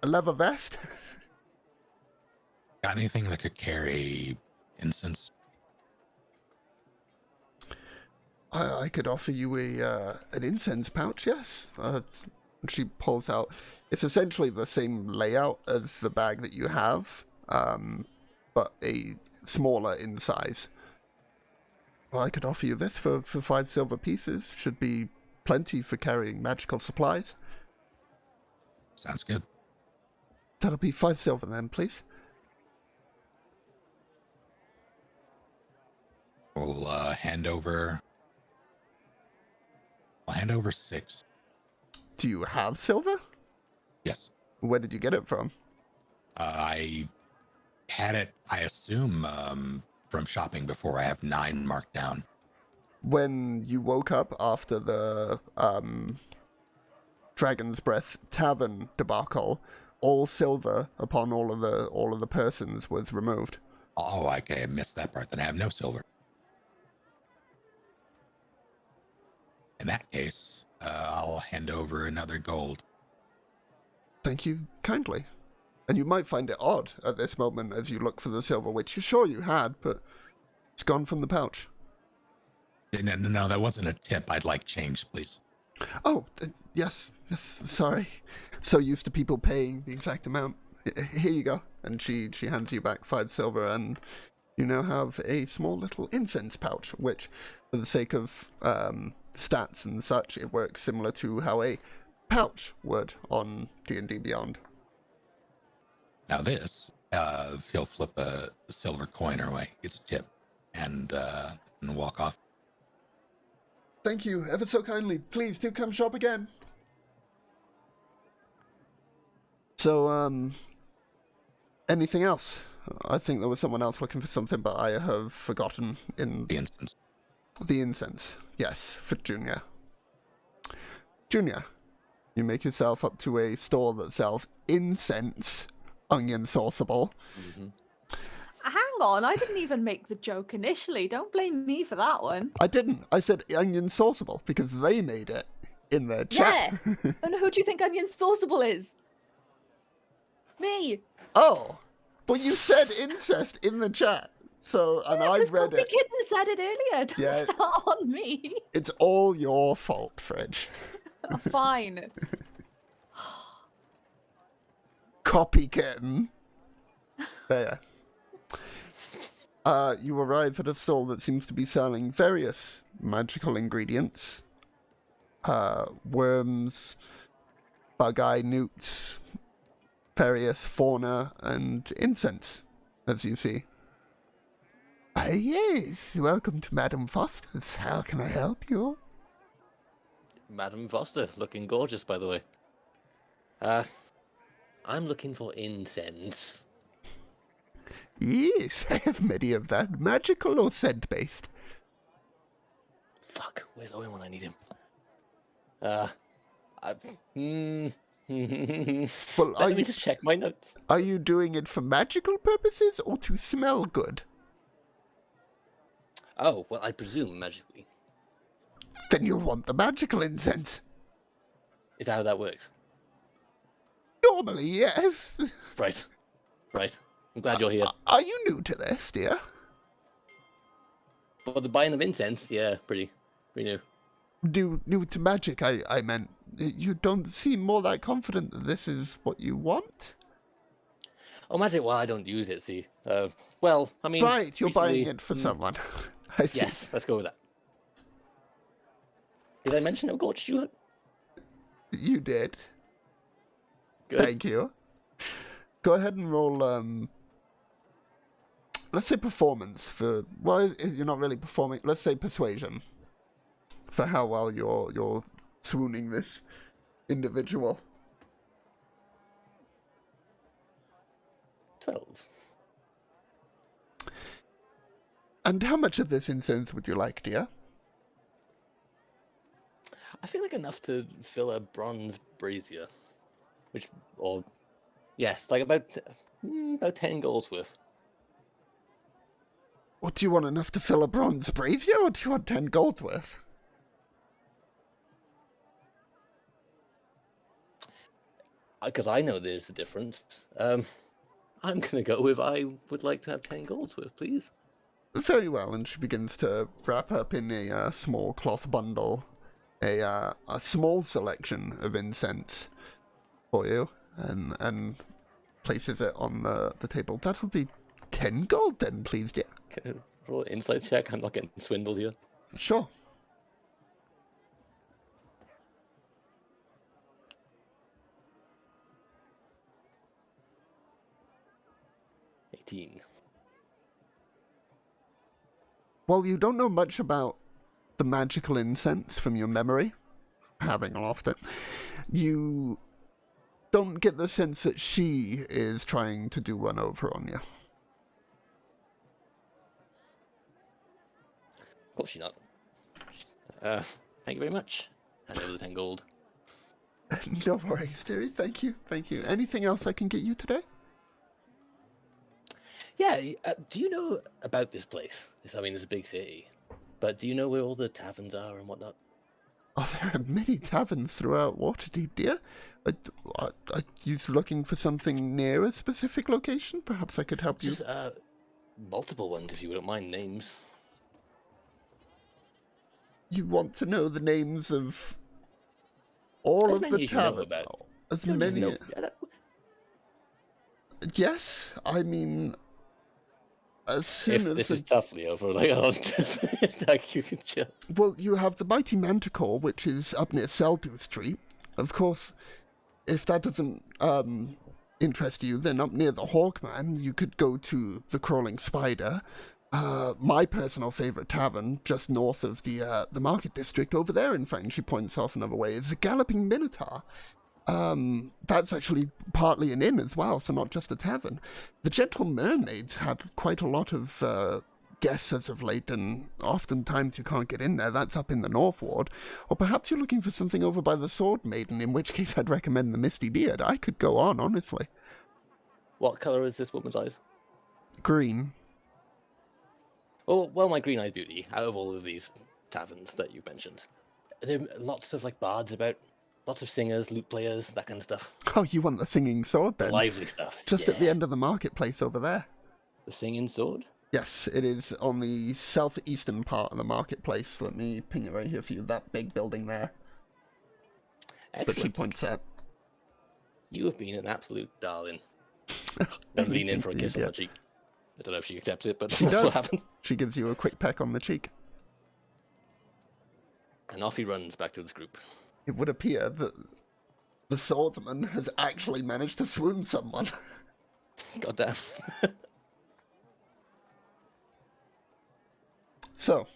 A leather vest? got anything that could carry incense? I could offer you an incense pouch, yes. She pulls out. It's essentially the same layout as the bag that you have, but a smaller in size. Well, I could offer you this for 5 silver pieces. Should be plenty for carrying magical supplies. Sounds good. That'll be 5 silver then, please. We'll hand over. I'll hand over 6. Do you have silver? Yes. Where did you get it from? I had it, I assume, from shopping before. I have 9 marked down. When you woke up after the Dragon's Breath Tavern debacle, all silver upon all of the persons was removed. Oh, okay, I missed that part. Then I have no silver. In that case, I'll hand over another gold. Thank you kindly. And you might find it odd at this moment as you look for the silver, which you're sure you had, but it's gone from the pouch. No, that wasn't a tip. I'd like change, please. Oh, yes, sorry. So used to people paying the exact amount. Here you go. And she hands you back 5 silver, and you now have a small little incense pouch, which, for the sake of stats and such, it works similar to how a pouch would on D&D Beyond. Now this, he'll flip a silver coin our way. It's a tip, and walk off. Thank you ever so kindly. Please do come shop again. So, anything else? I think there was someone else looking for something, but I have forgotten in The instance. the incense. Yes, for Junior. Junior, you make yourself up to a store that sells incense, onion sauceable. Mm-hmm. Hang on, I didn't even make the joke initially. Don't blame me for that one. I didn't. I said onion sauceable because they made it in their chat. Yeah. And who do you think onion sauceable is? Me. Oh, but you said incest in the chat. So, and I This read Grumpy it. Kitten said it earlier. Don't Yeah. start on me. It's all your fault, Fridge. Oh, fine. Copy kitten. There. You arrive at a stall that seems to be selling various magical ingredients. Worms, bug-eye newts, various fauna, and incense, as you see. Yes, welcome to Madame Foster's. How can I help you? Madam Foster, looking gorgeous, by the way. I'm looking for incense. Yes, I have many of that, magical or scent-based. Fuck, where's Owen when I need him? Well, Let me just check my notes. Are you doing it for magical purposes or to smell good? Oh, well, I presume magically. Then you'll want the magical incense. Is that how that works? Normally, yes. Right. I'm glad you're here. Are you new to this, dear? But the buying of incense, yeah, pretty new. New to magic, I meant. You don't seem more that confident that this is what you want? Oh, magic, well, I don't use it, see. Well, I mean... Right, you're recently- buying it for someone. I see. Yes, let's go with that. Did I mention how gorgeous you look? You did. Good. Thank you. Go ahead and roll, let's say performance for... Well, you're not really performing. Let's say persuasion. For how well you're swooning this individual. 12. And how much of this incense would you like, dear? I feel like enough to fill a bronze brazier. Yes, like about 10 golds worth. What, do you want enough to fill a bronze brazier, or do you want 10 gold worth? Because I know there's a difference. I'm gonna go with I would like to have 10 golds worth, please. Very well, and she begins to wrap up in a small cloth bundle a small selection of incense for you, and places it on the table. That'll be 10 gold then, please, dear. Can I roll an insight check? I'm not getting swindled here. Sure. Well, you don't know much about the magical incense from your memory, having lost it. You don't get the sense that she is trying to do one over on you. Of course she's not. Thank you very much. Hand over the 10 gold. No worries, dearie. Thank you. Thank you. Anything else I can get you today? Yeah, do you know about this place? I mean, it's a big city. But do you know where all the taverns are and whatnot? Oh, there are many taverns throughout Waterdeep, dear. Are you looking for something near a specific location? Perhaps I could help you. Just multiple ones, if you wouldn't mind names. You want to know the names of all As of many the as you know taverns? about. As You don't need to many. know. Yes, I mean, as soon If as this is tough, Leo, for like, like you can chill. Well, you have the Mighty Manticore, which is up near Seldu Street. Of course, if that doesn't interest you, then up near the Hawkman, you could go to the Crawling Spider. My personal favorite tavern, just north of the Market District, over there, in fact, and she points off another way, is the Galloping Minotaur. That's actually partly an inn as well, so not just a tavern. The Gentle Mermaids had quite a lot of guests as of late, and oftentimes you can't get in there. That's up in the North Ward. Or perhaps you're looking for something over by the Sword Maiden, in which case I'd recommend the Misty Beard. I could go on, honestly. What colour is this woman's eyes? Green. Oh, well, my green-eyed beauty, out of all of these taverns that you've mentioned, there are lots of, like, bards about, lots of singers, lute players, that kind of stuff. Oh, you want the Singing Sword, The then? lively stuff. Just at the end of the marketplace over there. The singing sword? Yes, it is on the southeastern part of the marketplace. Let me ping it right here for you. That big building there. But she Excellent. points out. You have been an absolute darling. Then lean in for a kiss on the cheek. I don't know if she accepts it, but She that's does. what happens. She gives you a quick peck on the cheek. And off he runs back to his group. It would appear that the swordsman has actually managed to swoon someone. God damn. So,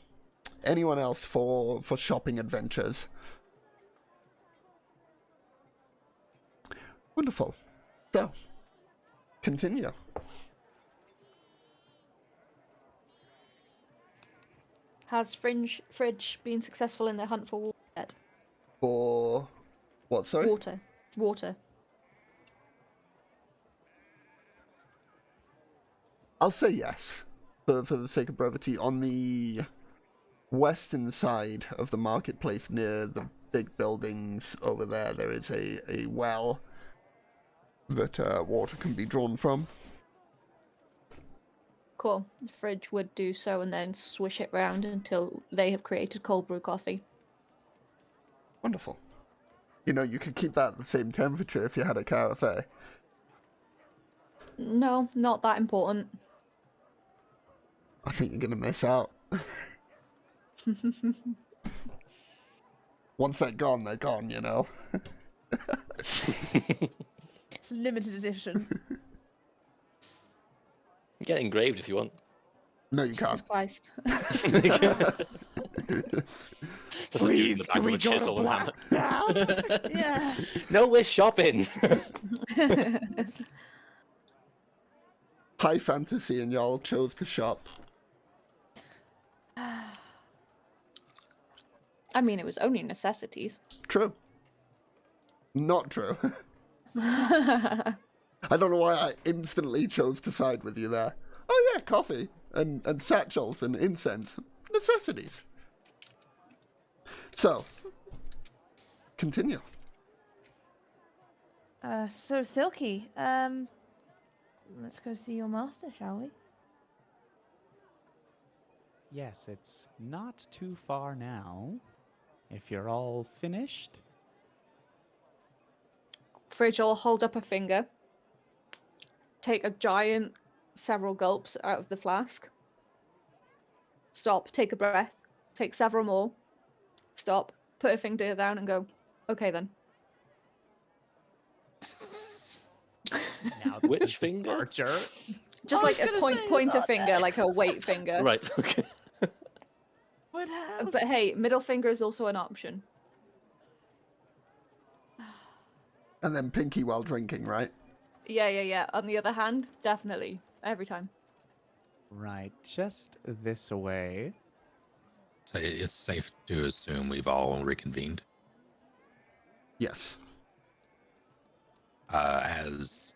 anyone else for shopping adventures? Wonderful. So, continue. Has Fridge been successful in their hunt for water yet? For what, sorry? Water. I'll say yes, for the sake of brevity. On the western side of the marketplace, near the big buildings over there, there is a well that water can be drawn from. Cool. Fridge would do so and then swish it round until they have created cold brew coffee. Wonderful. You know, you could keep that at the same temperature if you had a carafe. No, not that important. I think you're going to miss out. Once they're gone, you know. It's a limited edition. Get engraved if you want. No, you Jesus can't. Christ. Just a dude in the back with a chisel and hammer. Yeah. No, we're shopping. High fantasy, and y'all chose to shop. I mean, it was only necessities. True. Not true. I don't know why I instantly chose to side with you there. Oh yeah, coffee and satchels and incense. Necessities. So, continue. So Silky, let's go see your master, shall we? Yes, it's not too far now. If you're all finished. Fridge will hold up a finger take a giant several gulps out of the flask. Stop, take a breath, take several more. Stop, put a finger down and go, okay then. Now Which this is finger? Archer. Just I like was a gonna say, it's pointer not finger, that. like a weight finger. Right. Okay. Woodhouse. But hey, middle finger is also an option. And then pinky while drinking, right? Yeah. On the other hand, definitely. Every time. Right, just this way. So it's safe to assume we've all reconvened. Yes. As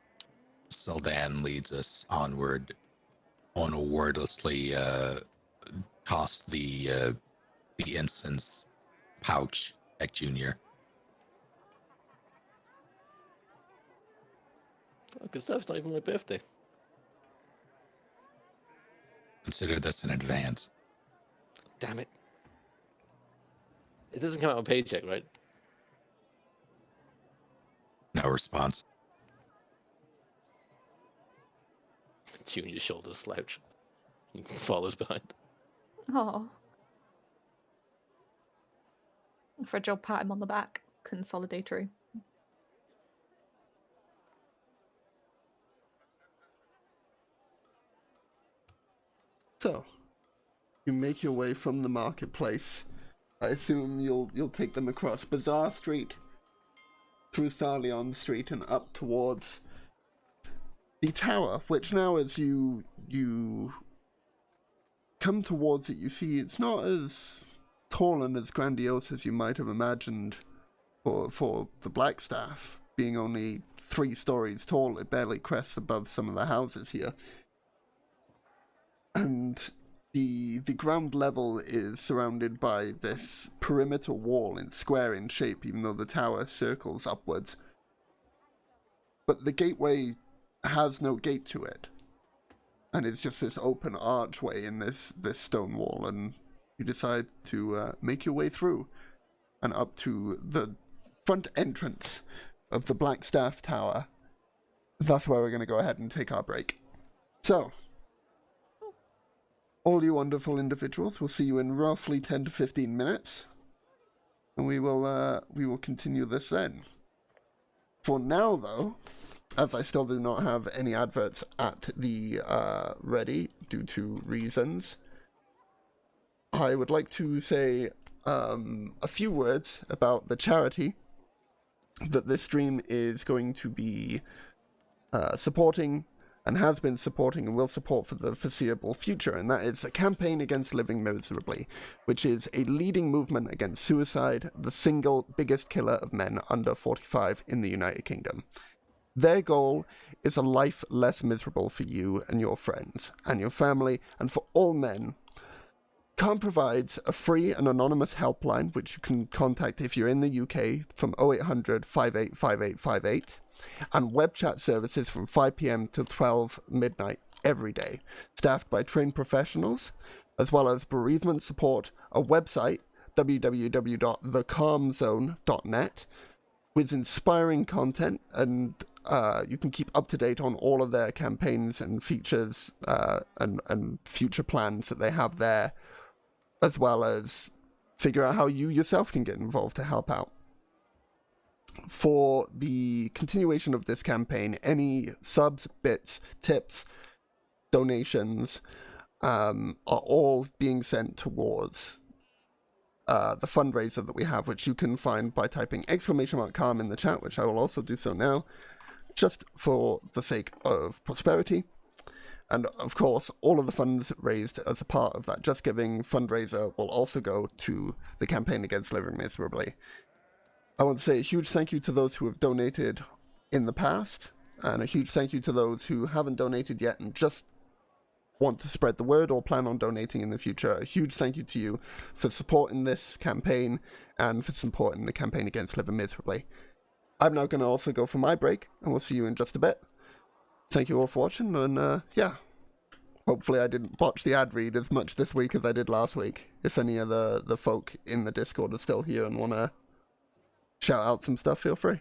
Sildan leads us onward, Ona wordlessly toss the incense pouch at Junior. Oh, good stuff. It's not even my birthday. Consider this in advance. Damn it. It doesn't come out of a paycheck, right? No response. Junior's shoulders slouch. He follows behind. Oh. Fragile pat him on the back. Consolidatory. So, you make your way from the marketplace. I assume you'll take them across Bazaar Street, through Tharleon Street, and up towards the tower, which now as you come towards it, you see it's not as tall and as grandiose as you might have imagined for the Blackstaff, being only 3 stories tall. It barely crests above some of the houses here. And the ground level is surrounded by this perimeter wall in square in shape, even though the tower circles upwards. But the gateway has no gate to it. And it's just this open archway in this stone wall, and you decide to make your way through and up to the front entrance of the Blackstaff Tower. That's where we're going to go ahead and take our break. So, all you wonderful individuals, we'll see you in roughly 10 to 15 minutes, and we will continue this then. For now, though, as I still do not have any adverts at the ready due to reasons, I would like to say a few words about the charity that this stream is going to be supporting, and has been supporting and will support for the foreseeable future, and that is the Campaign Against Living Miserably, which is a leading movement against suicide, the single biggest killer of men under 45 in the United Kingdom. Their goal is a life less miserable for you and your friends, and your family, and for all men. Calm provides a free and anonymous helpline, which you can contact if you're in the UK, from 0800 585858, and web chat services from 5 p.m. till 12 midnight every day, staffed by trained professionals, as well as bereavement support, a website, www.thecalmzone.net, with inspiring content, and you can keep up to date on all of their campaigns and features and future plans that they have there, as well as figure out how you yourself can get involved to help out. For the continuation of this campaign, any subs, bits, tips, donations are all being sent towards the fundraiser that we have, which you can find by typing !calm in the chat, which I will also do so now, just for the sake of prosperity. And of course, all of the funds raised as a part of that Just Giving fundraiser will also go to the Campaign Against Living Miserably. I want to say a huge thank you to those who have donated in the past, and a huge thank you to those who haven't donated yet and just want to spread the word or plan on donating in the future. A huge thank you to you for supporting this campaign and for supporting the Campaign Against Living Miserably. I'm now going to also go for my break, and we'll see you in just a bit. Thank you all for watching, and yeah, hopefully I didn't botch the ad read as much this week as I did last week. If any of the folk in the Discord are still here and want to shout out some stuff, feel free.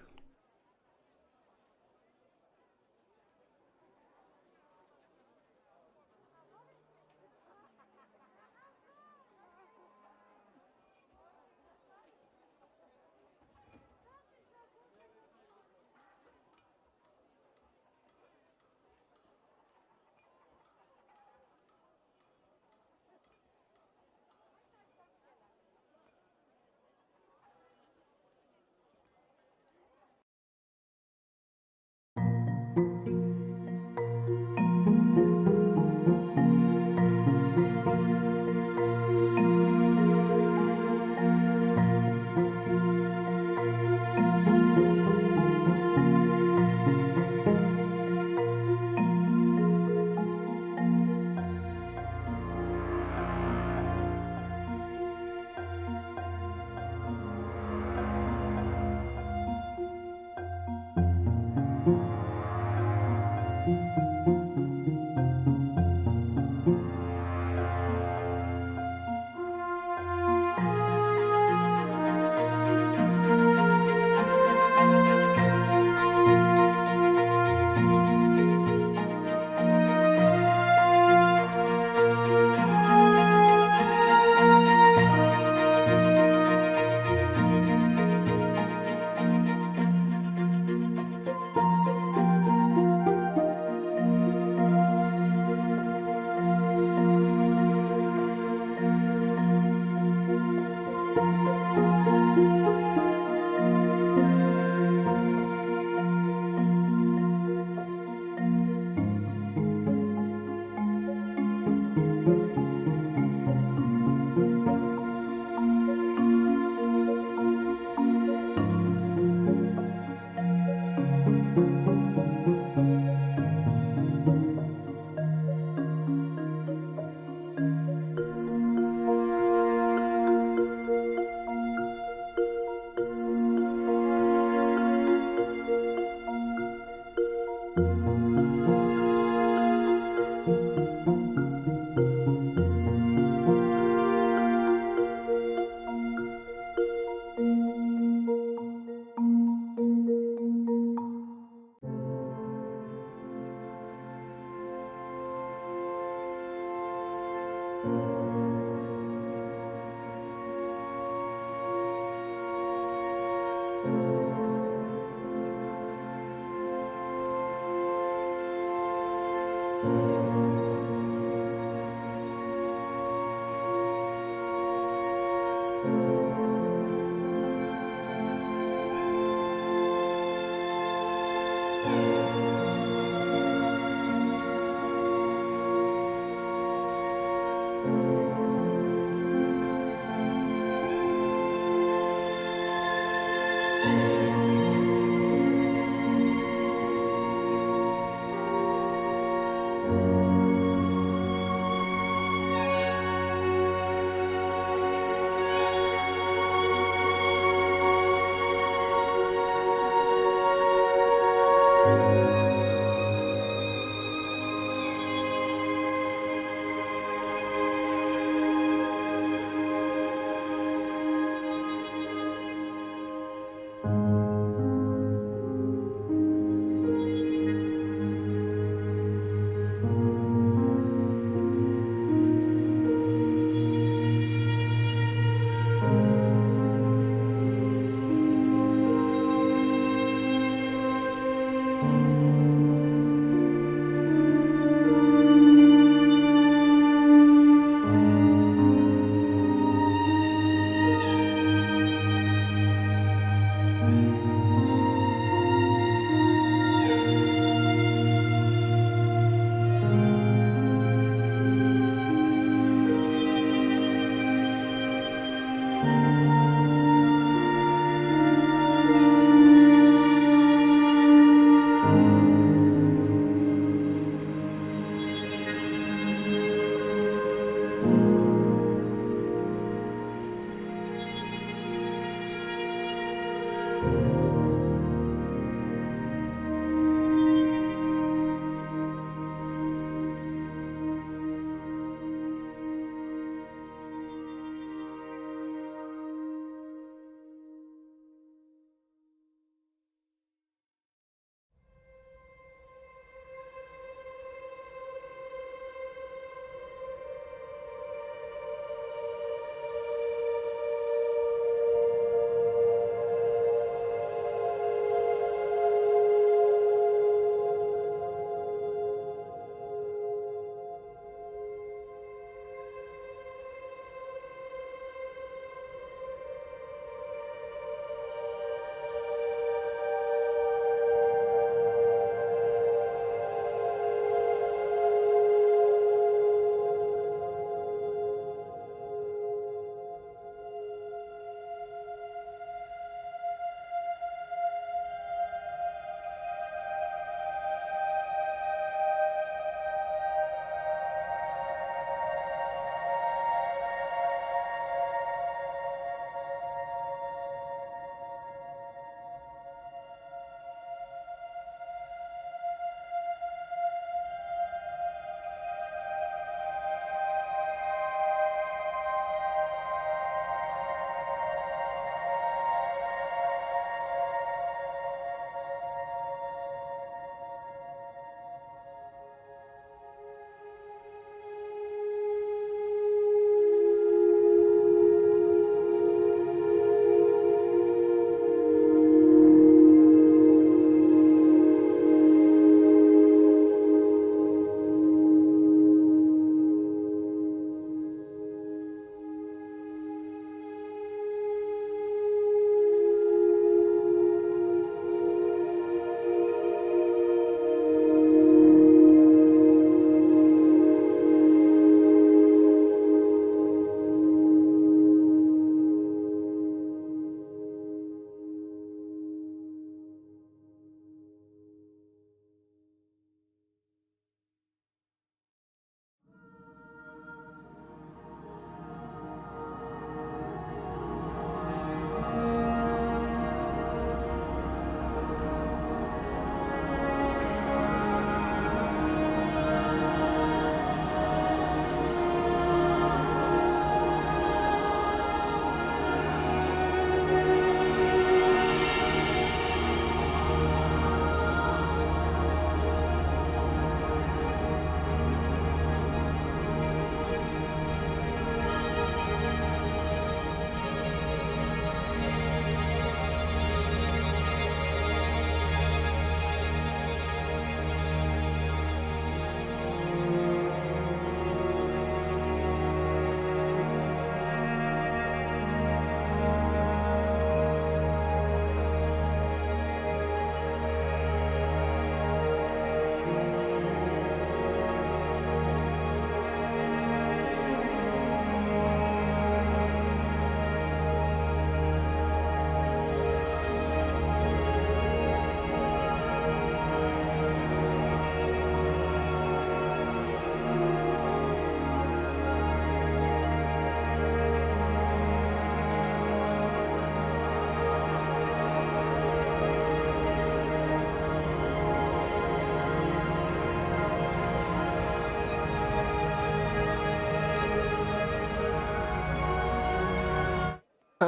you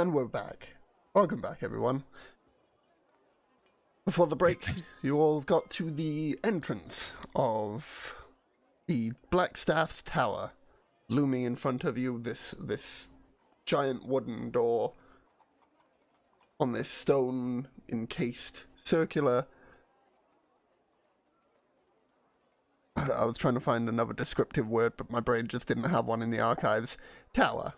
And we're back. Welcome back, everyone. Before the break, you all got to the entrance of the Blackstaff's tower. Looming in front of you, this giant wooden door on this stone encased circular. I was trying to find another descriptive word, but my brain just didn't have one in the archives. Tower.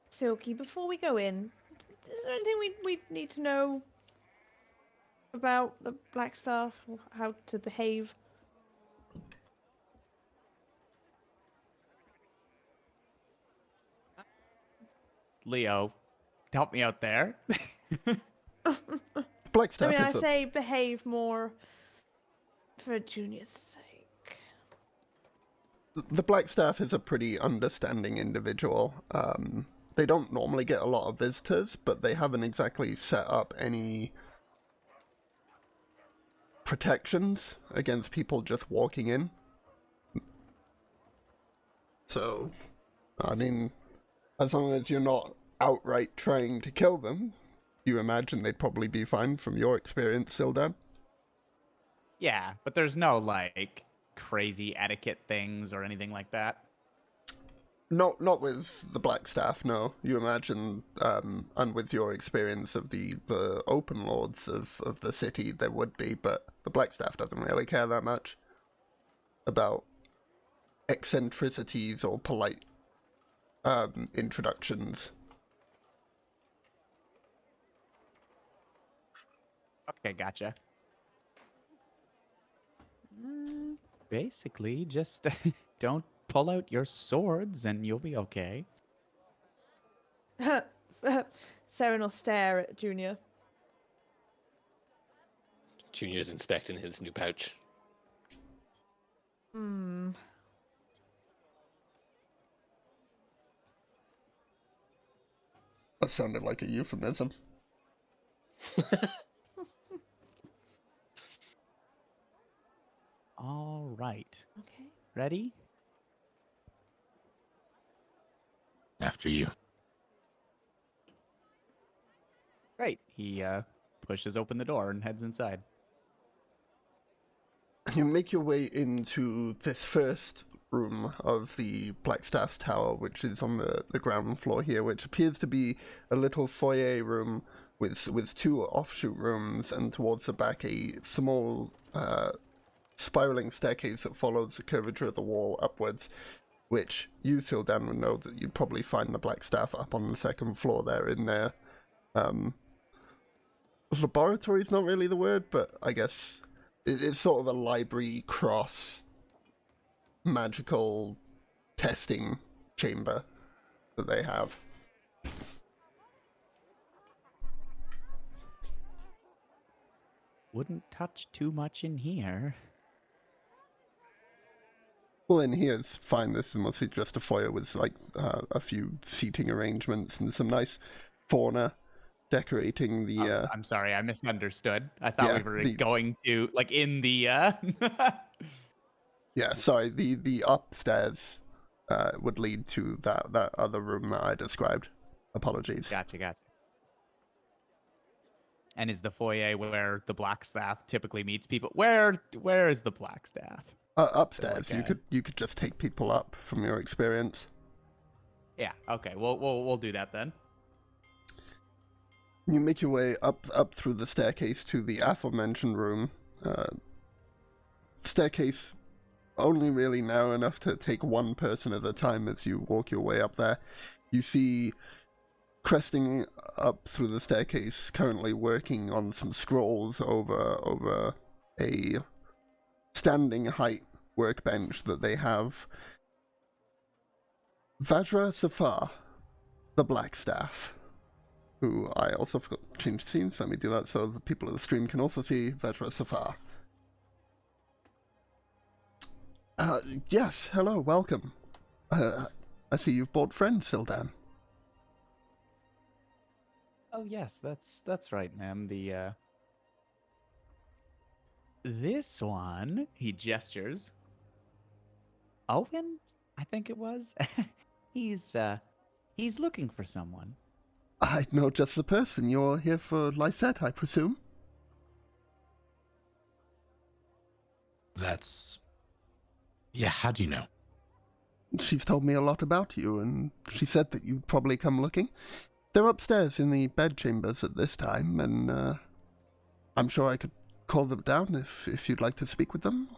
Silky, before we go in, is there anything we need to know about the Blackstaff or how to behave? Leo, help me out there. Blackstaff I mean, I is a say behave more for Junior's sake. the Blackstaff is a pretty understanding individual. They don't normally get a lot of visitors, but they haven't exactly set up any protections against people just walking in. So, I mean, as long as you're not outright trying to kill them, you imagine they'd probably be fine from your experience, Sildan. Yeah, but there's no, like, crazy etiquette things or anything like that. Not with the Blackstaff, no. You imagine, and with your experience of the open lords of the city, there would be, but the Blackstaff doesn't really care that much about eccentricities or polite introductions. Okay, gotcha. Basically, just don't pull out your swords and you'll be okay. Saren will stare at Junior. Junior's inspecting his new pouch. That sounded like a euphemism. All right. Okay. Ready? After you. Great. He pushes open the door and heads inside. You make your way into this first room of the Blackstaff's tower, which is on the ground floor here, which appears to be a little foyer room with two offshoot rooms, and towards the back a small spiraling staircase that follows the curvature of the wall upwards, which you, Sildan, would know that you'd probably find the Blackstaff up on the second floor there in their laboratory is not really the word, but I guess it's sort of a library cross magical testing chamber that they have. Wouldn't touch too much in here. Well, in here it's fine. This is mostly just a foyer with like a few seating arrangements and some nice fauna decorating the. I'm sorry, I misunderstood. I thought yeah, we were the- going to, like, in the... Yeah, sorry. The upstairs would lead to that other room that I described. Apologies. Gotcha. And is the foyer where the Blackstaff typically meets people? Where is the Blackstaff? Upstairs, like you could just take people up from your experience. Yeah. Okay. We'll do that then. You make your way up through the staircase to the aforementioned room. Staircase only really narrow enough to take one person at a time as you walk your way up there. You see, cresting up through the staircase, currently working on some scrolls over a standing height workbench that they have, Vajra Safar, the Blackstaff, who I also forgot to change scenes. Let me do that so the people of the stream can also see Vajra Safar. Yes, hello, welcome. I see you've brought friends, Sildan. Oh yes, that's right, ma'am. this one, he gestures. Owen, I think it was. He's looking for someone. I know just the person. You're here for Lysette, I presume? That's... Yeah, how do you know? She's told me a lot about you, and she said that you'd probably come looking. They're upstairs in the bedchambers at this time, and I'm sure I could call them down if you'd like to speak with them.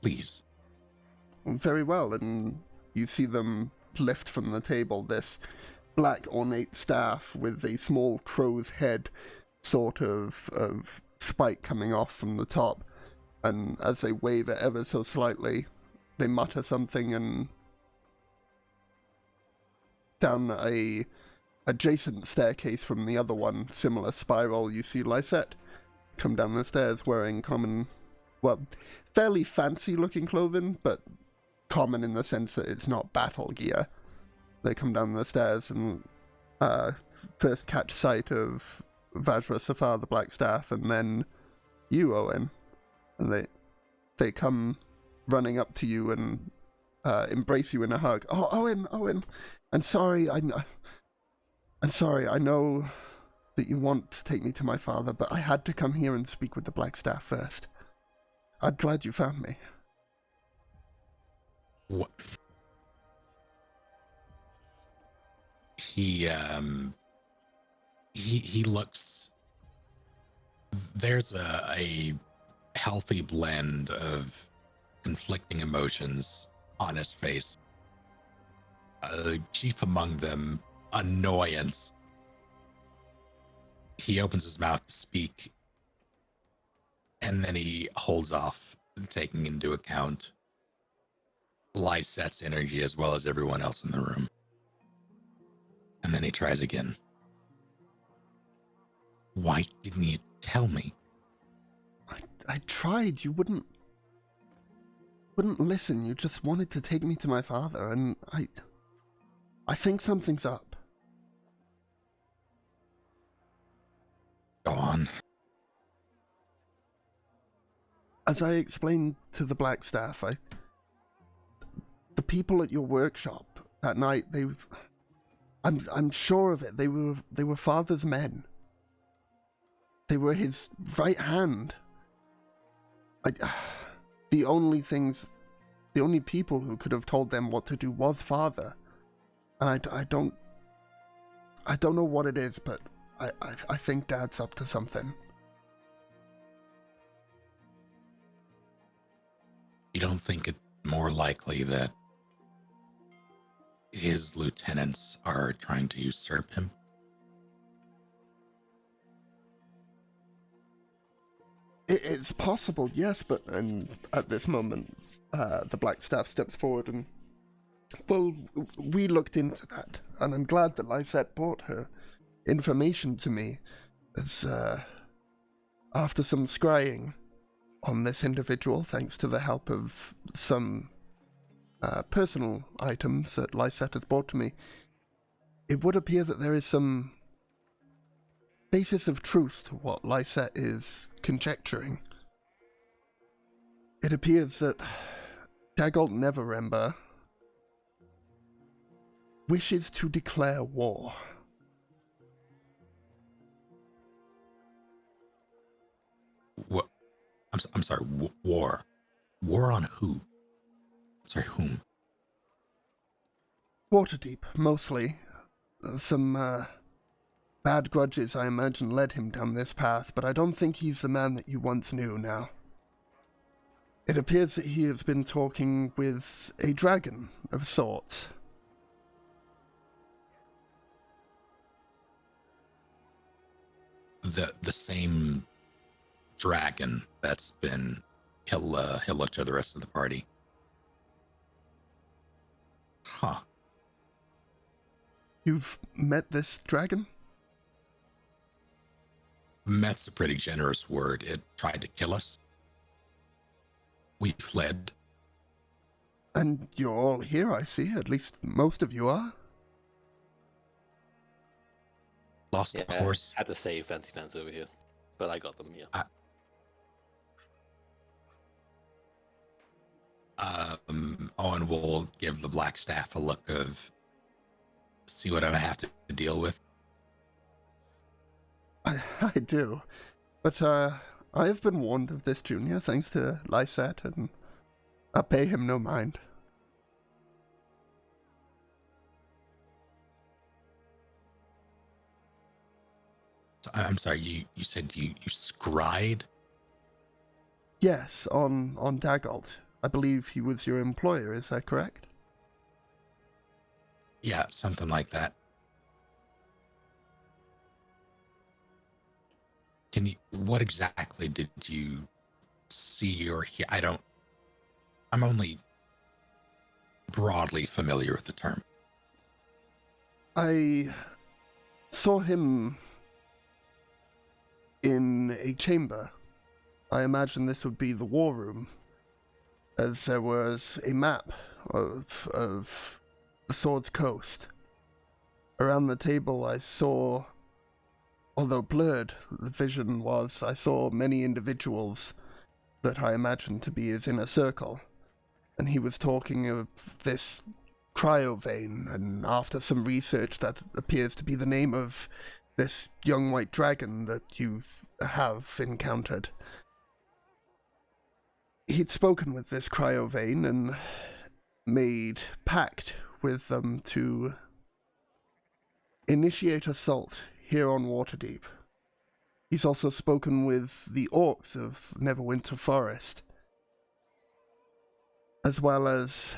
Please. Very well, and you see them lift from the table this black ornate staff with a small crow's head sort of spike coming off from the top, and as they wave it ever so slightly, they mutter something, and down a adjacent staircase from the other one, similar spiral, you see Lysette come down the stairs wearing common, well, fairly fancy looking clothing, but common in the sense that it's not battle gear. They come down the stairs and first catch sight of Vajra Safar, the Blackstaff, and then you, Owen. And they come running up to you and embrace you in a hug. Oh, Owen, I'm sorry, I'm sorry, I know that you want to take me to my father, but I had to come here and speak with the Blackstaff first. I'm glad you found me. What? He looks... There's a healthy blend of conflicting emotions on his face. Chief among them, annoyance. He opens his mouth to speak, and then he holds off, taking into account Lysette's energy as well as everyone else in the room. And then he tries again. Why didn't you tell me? I tried. You wouldn't listen. You just wanted to take me to my father, and I think something's up. Go on. As I explained to the Blackstaff, the people at your workshop that night, I'm sure of it. They were father's men. They were his right hand. The only people who could have told them what to do was father. And I don't know what it is, but I think Dad's up to something. You don't think it more likely that his lieutenants are trying to usurp him? It's possible, yes, but at this moment, the Blackstaff steps forward and, well, we looked into that, and I'm glad that Lysette brought her information to me, as after some scrying on this individual, thanks to the help of some personal items that Lysette has brought to me, it would appear that there is some basis of truth to what Lysette is conjecturing. It appears that Dagult Neverember wishes to declare war. What? I'm sorry, war. War on who? Sorry, whom? Waterdeep, mostly. Some bad grudges, I imagine, led him down this path, but I don't think he's the man that you once knew now. It appears that he has been talking with a dragon of sorts. The same dragon that's been... He'll look to the rest of the party. Huh. You've met this dragon? Met's a pretty generous word. It tried to kill us. We fled. And you're all here, I see. At least most of you are. Lost a horse. Had to say fancy pants over here. but I got them. Yeah. Owen will give the Blackstaff a look of see what I have to deal with. I do. But I have been warned of this, Junior, thanks to Lysette, and I pay him no mind. I'm sorry, you said you scryed? Yes, on Dagult. I believe he was your employer, is that correct? Yeah, something like that. What exactly did you see or hear? I'm only broadly familiar with the term. I saw him in a chamber. I imagine this would be the war room, as there was a map of the Sword's Coast. Around the table I saw, although blurred the vision was, I saw many individuals that I imagined to be his inner circle, and he was talking of this cryovane, and after some research that appears to be the name of this young white dragon that you have encountered. He'd spoken with this cryovane and made pact with them to initiate assault here on Waterdeep. He's also spoken with the orcs of Neverwinter Forest, as well as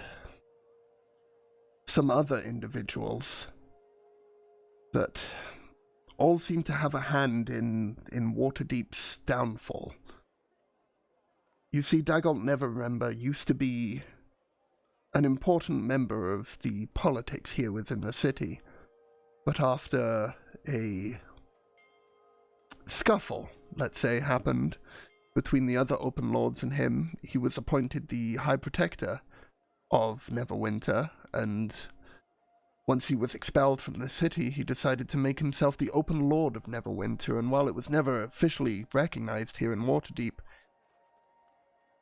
some other individuals that all seem to have a hand in Waterdeep's downfall. You see, Dagult Neverrember used to be an important member of the politics here within the city, but after a scuffle, let's say, happened between the other Open Lords and him, he was appointed the High Protector of Neverwinter, and once he was expelled from the city, he decided to make himself the Open Lord of Neverwinter, and while it was never officially recognized here in Waterdeep,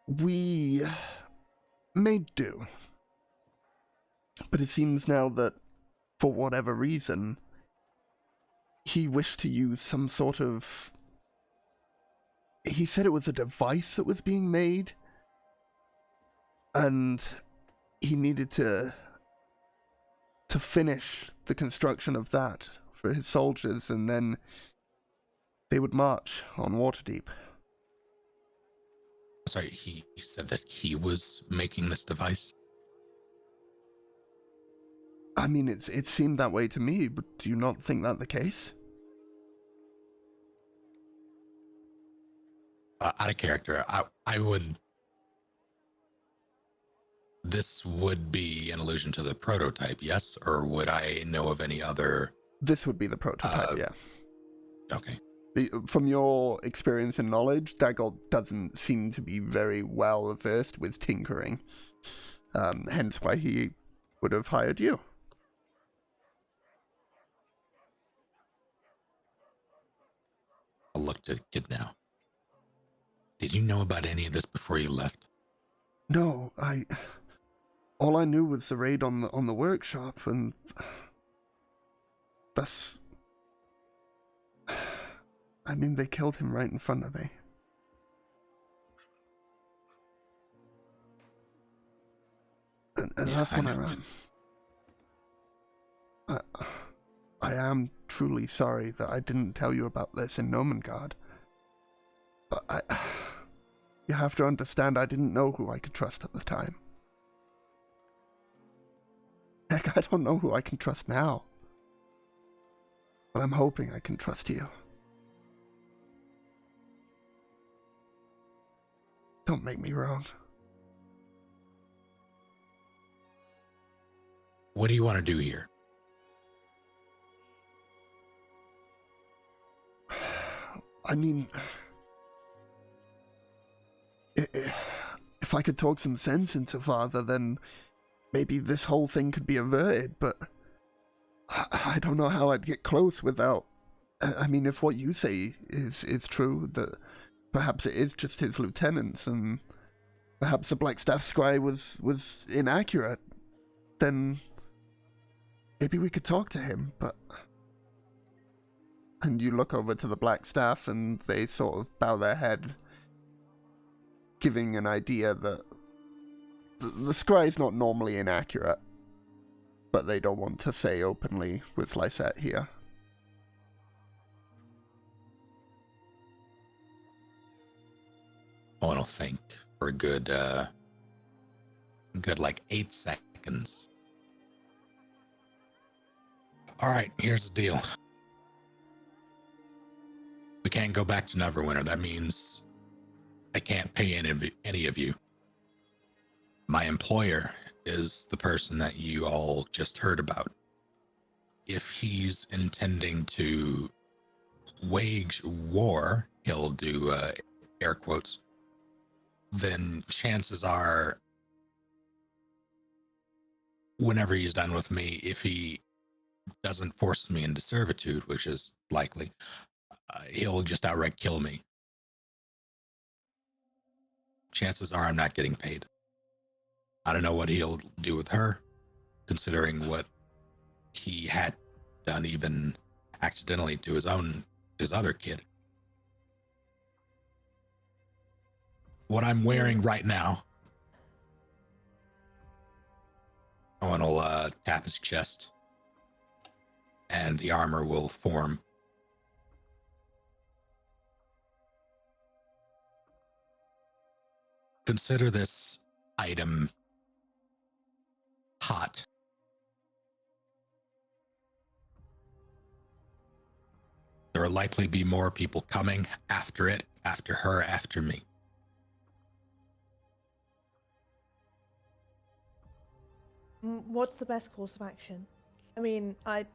we made do. But it seems now that, for whatever reason, he wished to use some sort of... He said it was a device that was being made, and he needed to finish the construction of that for his soldiers, and then they would march on Waterdeep. Sorry, he said that he was making this device? I mean, it seemed that way to me, but do you not think that the case? Out of character, I would... This would be an allusion to the prototype, yes? Or would I know of any other... This would be the prototype, yeah. Okay. From your experience and knowledge, Dagult doesn't seem to be very well versed with tinkering. Hence why he would have hired you. I'll look to Kid now. Did you know about any of this before you left? No, all I knew was the raid on the workshop, and that's... I mean, they killed him right in front of me. And yeah, that's when I ran. I am truly sorry that I didn't tell you about this in Nomengard. But you have to understand, I didn't know who I could trust at the time. Heck, I don't know who I can trust now. But I'm hoping I can trust you. Don't make me wrong. What do you want to do here? I mean, if I could talk some sense into Father, then maybe this whole thing could be averted, but I don't know how I'd get close without I mean, if what you say is true, that perhaps it is just his lieutenants, and perhaps the Blackstaff scry was inaccurate, then maybe we could talk to him, but... And you look over to the Blackstaff, and they sort of bow their head, giving an idea that the scry's not normally inaccurate, but they don't want to say openly with Lysette here. I want to think for a good like 8 seconds. All right, here's the deal. We can't go back to Neverwinter. That means I can't pay any of you. My employer is the person that you all just heard about. If he's intending to wage war, he'll do air quotes, then chances are, whenever he's done with me, if he doesn't force me into servitude, which is likely, he'll just outright kill me. Chances are I'm not getting paid. I don't know what he'll do with her, considering what he had done even accidentally to his other kid. What I'm wearing right now, Owen will tap his chest, and the armor will form. Consider this item hot. There will likely be more people coming after it, after her, after me. What's the best course of action? I mean, I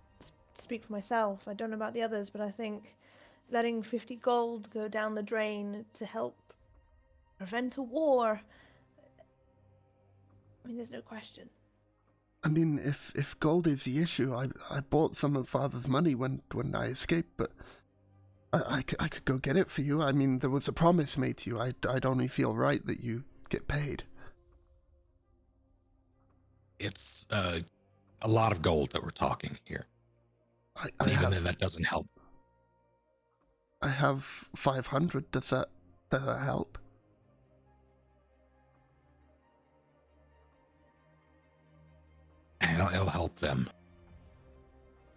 speak for myself. I don't know about the others, but I think letting 50 gold go down the drain to help prevent a war. I mean, there's no question. I mean, if gold is the issue, I bought some of Father's money when I escaped, but I could go get it for you. I mean, there was a promise made to you. I'd only feel right that you get paid. It's a lot of gold that we're talking here. And even then, that doesn't help. I have 500. Does that help? And it'll help them.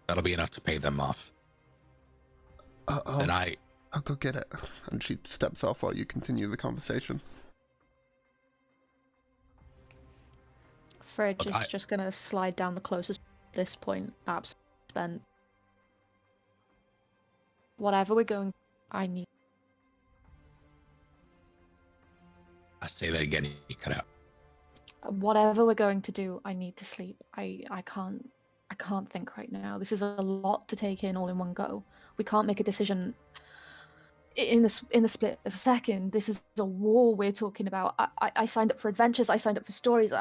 That'll be enough to pay them off. I'll go get it. And she steps off while you continue the conversation. Fridge is just going to slide down the closest at this point. Absolutely spent. Whatever we're going, I need. I say that again, you cut out. Whatever we're going to do, I need to sleep. I can't think right now. This is a lot to take in all in one go. We can't make a decision in the split of a second. This is a war we're talking about. I signed up for adventures. I signed up for stories.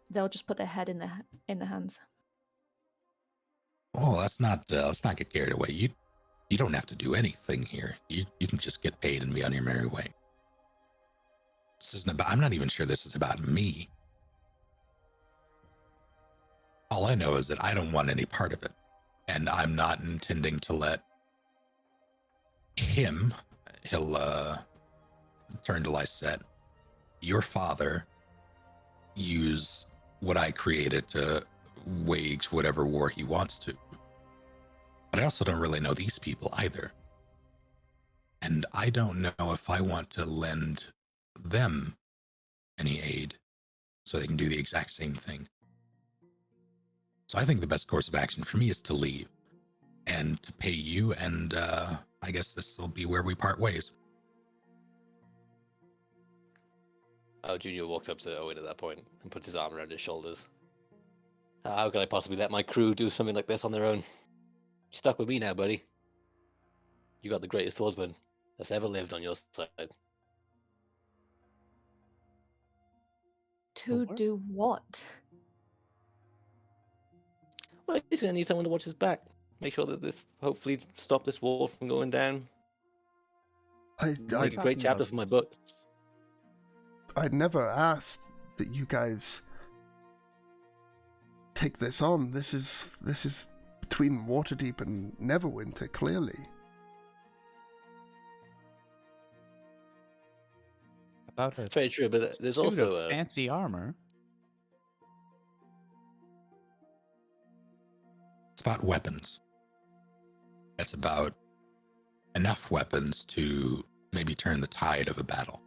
They'll just put their head in their hands. Oh, let's not get carried away. You don't have to do anything here. You can just get paid and be on your merry way. This isn't about. I'm not even sure this is about me. All I know is that I don't want any part of it, and I'm not intending to let him. He'll turn to Lysette. Your father use what I created to wage whatever war he wants to. But I also don't really know these people either. And I don't know if I want to lend them any aid so they can do the exact same thing. So I think the best course of action for me is to leave and to pay you, and I guess this will be where we part ways. Junior walks up to Owen at that point and puts his arm around his shoulders. How could I possibly let my crew do something like this on their own? You're stuck with me now, buddy. You got the greatest swordsman that's ever lived on your side. To do what? Well, he's gonna need someone to watch his back. Make sure that this hopefully stop this war from going down. I Make a great chapter for my book. I never asked that you guys take this on. This is between Waterdeep and Neverwinter, clearly. About a It's very true, but there's suit also of fancy armor. It's about weapons. It's about enough weapons to maybe turn the tide of a battle.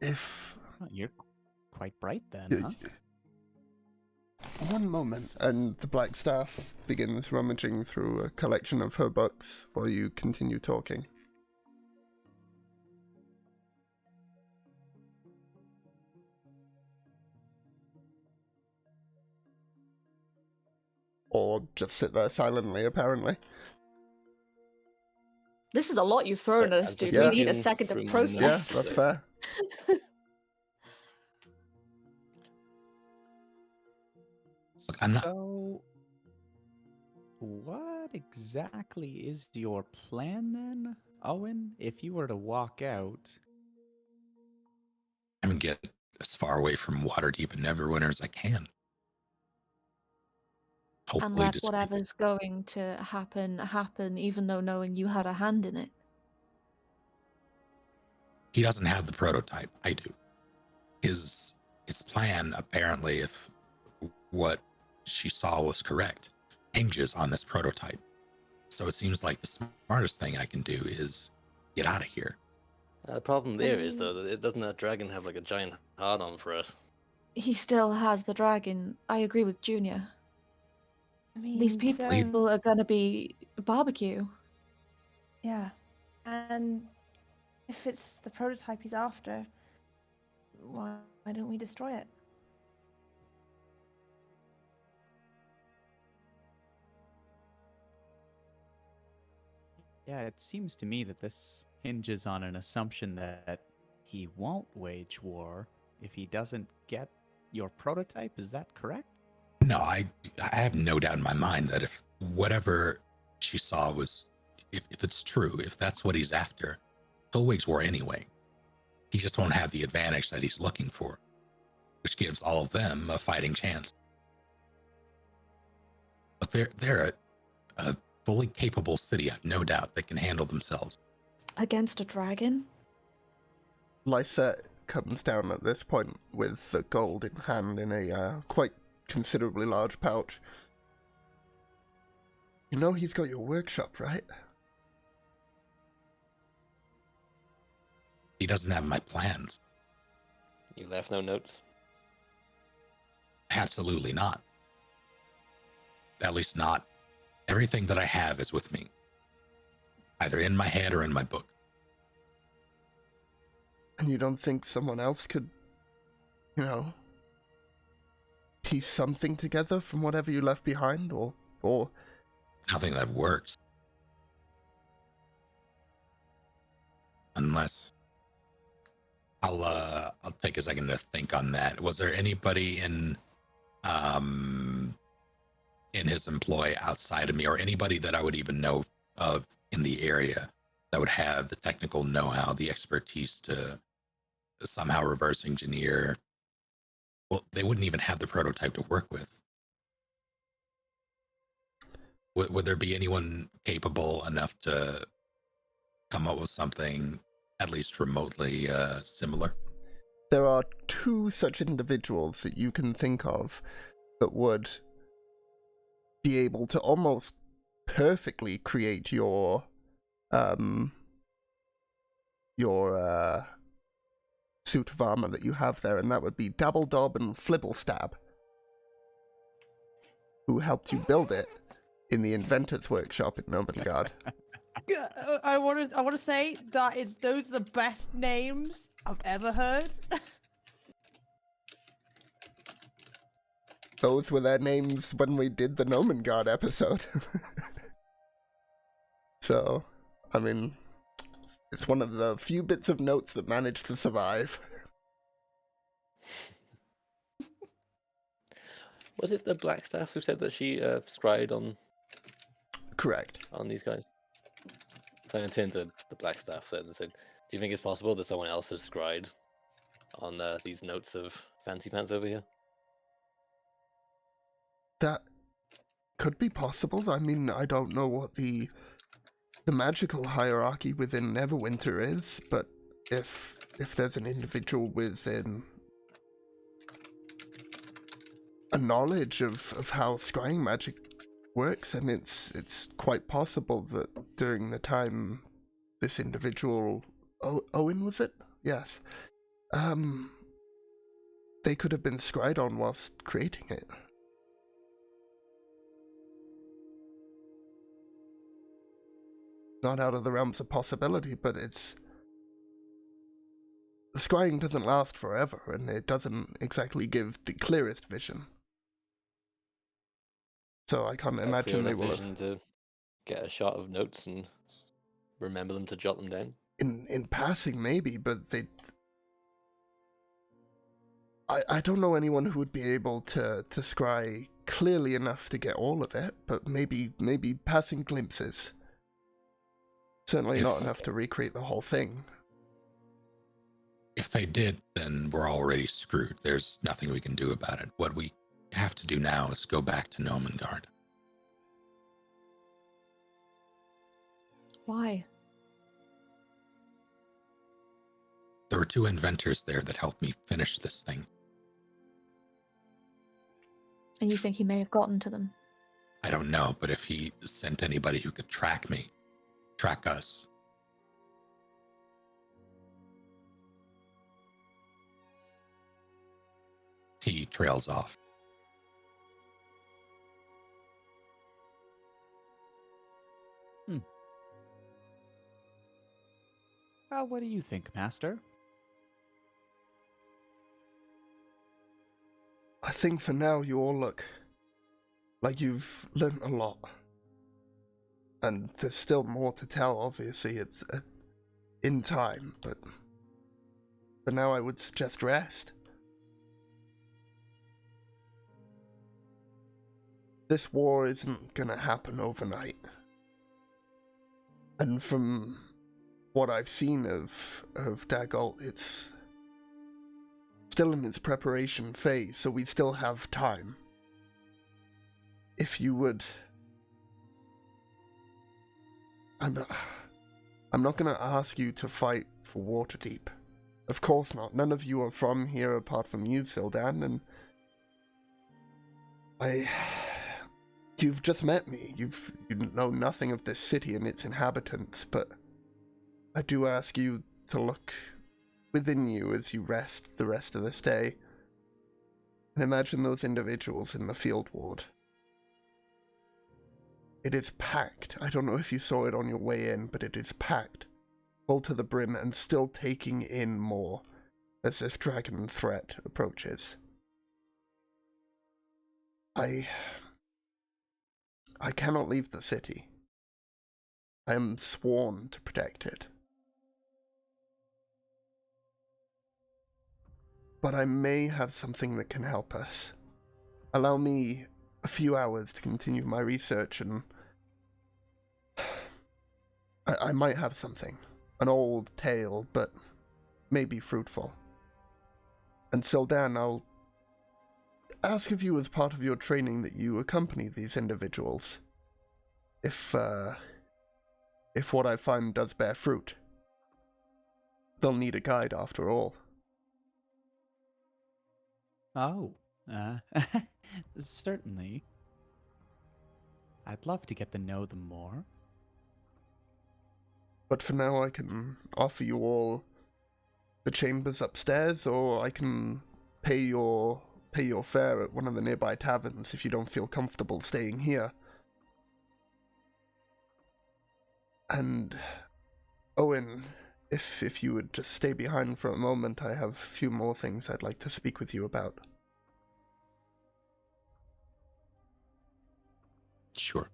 If Oh, you're quite bright then, y- huh? one moment, and the Blackstaff begins rummaging through a collection of her books while you continue talking. Or just sit there silently, apparently. This is a lot you've thrown Sorry, at us, I'm dude. just We need a looking second through to my process. Yeah, notes. that's fair. Look, I'm not- So, what exactly is your plan then, Owen? If you were to walk out, I'm gonna get as far away from Waterdeep and Neverwinter as I can. And Hopefully, let discreetly. whatever's going to happen, even though knowing you had a hand in it. He doesn't have the prototype. I do. His plan, apparently, if what she saw was correct, hinges on this prototype. So it seems like the smartest thing I can do is get out of here. The problem there is, though, that doesn't that dragon have like a giant hard-on for us? He still has the dragon. I agree with Junior. I mean, These people are gonna be barbecue. Yeah. And if it's the prototype he's after, why don't we destroy it? yeah, it seems to me that this hinges on an assumption that he won't wage war if he doesn't get your prototype. Is that correct? No, I have no doubt in my mind that if whatever she saw was, if it's true, if that's what he's after, he'll wage war anyway. He just won't have the advantage that he's looking for, which gives all of them a fighting chance. But they're a fully capable city, I've no doubt, that can handle themselves. Against a dragon? Lysette comes down at this point with the gold in hand in a quite considerably large pouch. You know he's got your workshop, right? He doesn't have my plans. You left no notes. Absolutely not. At least not. Everything that I have is with me, either in my head or in my book. And you don't think someone else could, piece something together from whatever you left behind, or Nothing that works. Unless I'll take a second to think on that. Was there anybody in his employ outside of me, or anybody that I would even know of in the area that would have the technical know-how, the expertise to somehow reverse engineer? Well, they wouldn't even have the prototype to work with. Would there be anyone capable enough to come up with something at least remotely similar? there are two such individuals that you can think of that would be able to almost perfectly create your suit of armor that you have there, and that would be Dabbledob and Flibblestab, who helped you build it in the Inventor's Workshop in Nomengard. I want to say those are the best names I've ever heard. Those were their names when we did the Nomengard episode. So, I mean, it's one of the few bits of notes that managed to survive. Was it the Blackstaff who said that she scryed Correct. on these guys? So I turned to the Blackstaff and said, "Do you think it's possible that someone else has scryed on these notes of Fancy Pants over here?" That could be possible. I mean, I don't know what the magical hierarchy within Neverwinter is, but if there's an individual within a knowledge of how scrying magic works, and it's quite possible that during the time this individual Owen, was it? Yes. They could have been scryed on whilst creating it. Not out of the realms of possibility, but the scrying doesn't last forever, and it doesn't exactly give the clearest vision. So I can't imagine they will vision to get a shot of notes and remember them to jot them down. In passing, maybe, but I don't know anyone who would be able to scry clearly enough to get all of it, but maybe passing glimpses. Certainly not enough to recreate the whole thing. If they did, then we're already screwed. There's nothing we can do about it. What we have to do now is go back to Nomengard. Why? There were 2 inventors there that helped me finish this thing. And you think he may have gotten to them? I don't know, but if he sent anybody who could track me, track us. He trails off. Well, what do you think, Master? I think for now you all look like you've learnt a lot. And there's still more to tell, obviously. It's in time, but for now I would suggest rest. This war isn't gonna happen overnight. And from what I've seen of Dagult, it's still in its preparation phase, so we still have time. If you would... I'm not gonna ask you to fight for Waterdeep. Of course not. None of you are from here apart from you, Sildan, and you've just met me. You know nothing of this city and its inhabitants, but I do ask you to look within you as you rest the rest of this day. And imagine those individuals in the field ward. It is packed. I don't know if you saw it on your way in, but it is packed. Full to the brim and still taking in more as this dragon threat approaches. I cannot leave the city. I am sworn to protect it. But I may have something that can help us. Allow me a few hours to continue my research and I might have something. An old tale, but maybe fruitful. And Sildan, I'll ask of you as part of your training that you accompany these individuals. If what I find does bear fruit. They'll need a guide after all. Oh, certainly. I'd love to get to know them more. But for now I can offer you all the chambers upstairs, or I can pay your fare at one of the nearby taverns if you don't feel comfortable staying here. And Owen, if you would just stay behind for a moment, I have a few more things I'd like to speak with you about. Sure.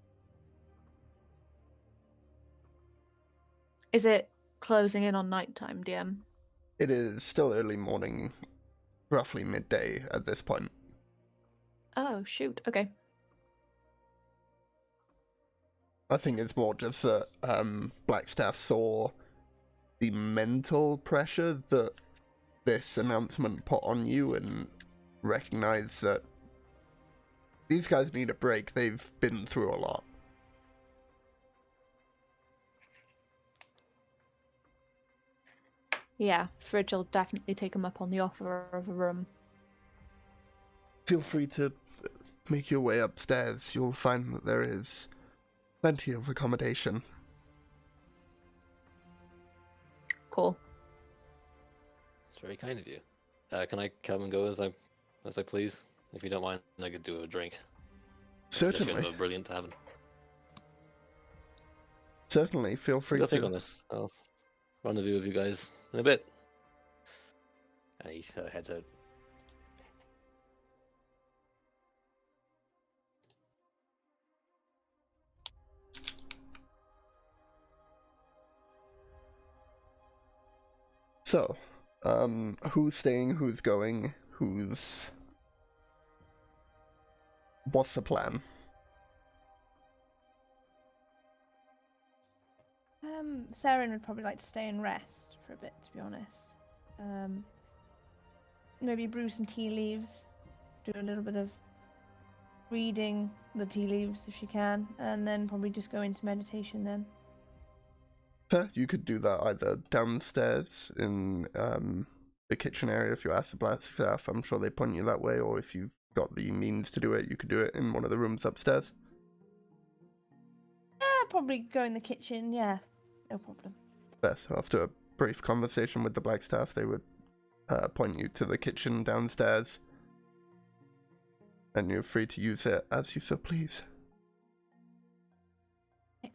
Is it closing in on nighttime, DM? It is still early morning, roughly midday at this point. Oh, shoot. Okay. I think it's more just that Blackstaff saw the mental pressure that this announcement put on you and recognized that these guys need a break. They've been through a lot. Yeah, Fridge will definitely take him up on the offer of a room. Feel free to make your way upstairs. You'll find that there is plenty of accommodation. Cool. It's very kind of you. Can I come and go as I please? If you don't mind, I could do a drink. Just Certainly. a brilliant tavern. Certainly, feel free Your take to. on this. I'll rendezvous with you guys in a bit. And he heads out. So, who's staying, who's going, what's the plan? Saren would probably like to stay and rest for a bit, to be honest. Maybe brew some tea leaves, do a little bit of reading the tea leaves if she can, and then probably just go into meditation then. Fair, you could do that either downstairs in the kitchen area if you ask the Blackstaff. I'm sure they point you that way, or if you've got the means to do it, you could do it in one of the rooms upstairs. Probably go in the kitchen, yeah. No problem. Fair, so after a brief conversation with the Blackstaff, they would point you to the kitchen downstairs, and you're free to use it as you so please.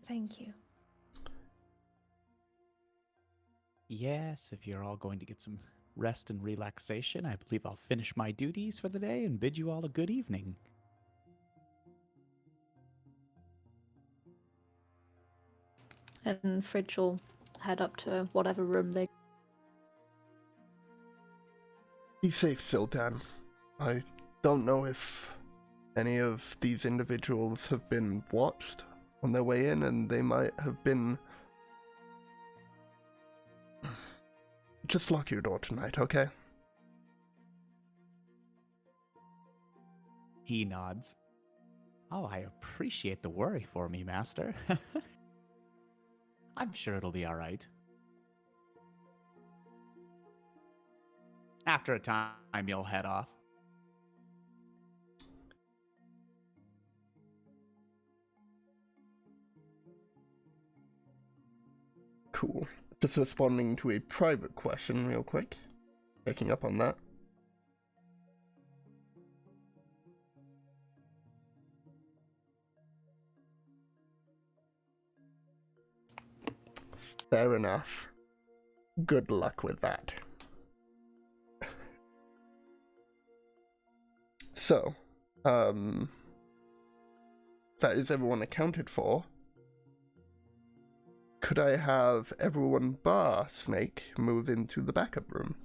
Thank you. Yes, if you're all going to get some rest and relaxation, I believe I'll finish my duties for the day and bid you all a good evening. And Fridge will head up to whatever room they... Be safe, Sildan. I don't know if any of these individuals have been watched on their way in, and they might have been... Just lock your door tonight, okay? He nods. Oh, I appreciate the worry for me, Master. I'm sure it'll be all right. After a time, you'll head off. Cool. Just responding to a private question real quick. Picking up on that. Fair enough. Good luck with that. So, that is everyone accounted for. Could I have everyone bar Snake move into the backup room?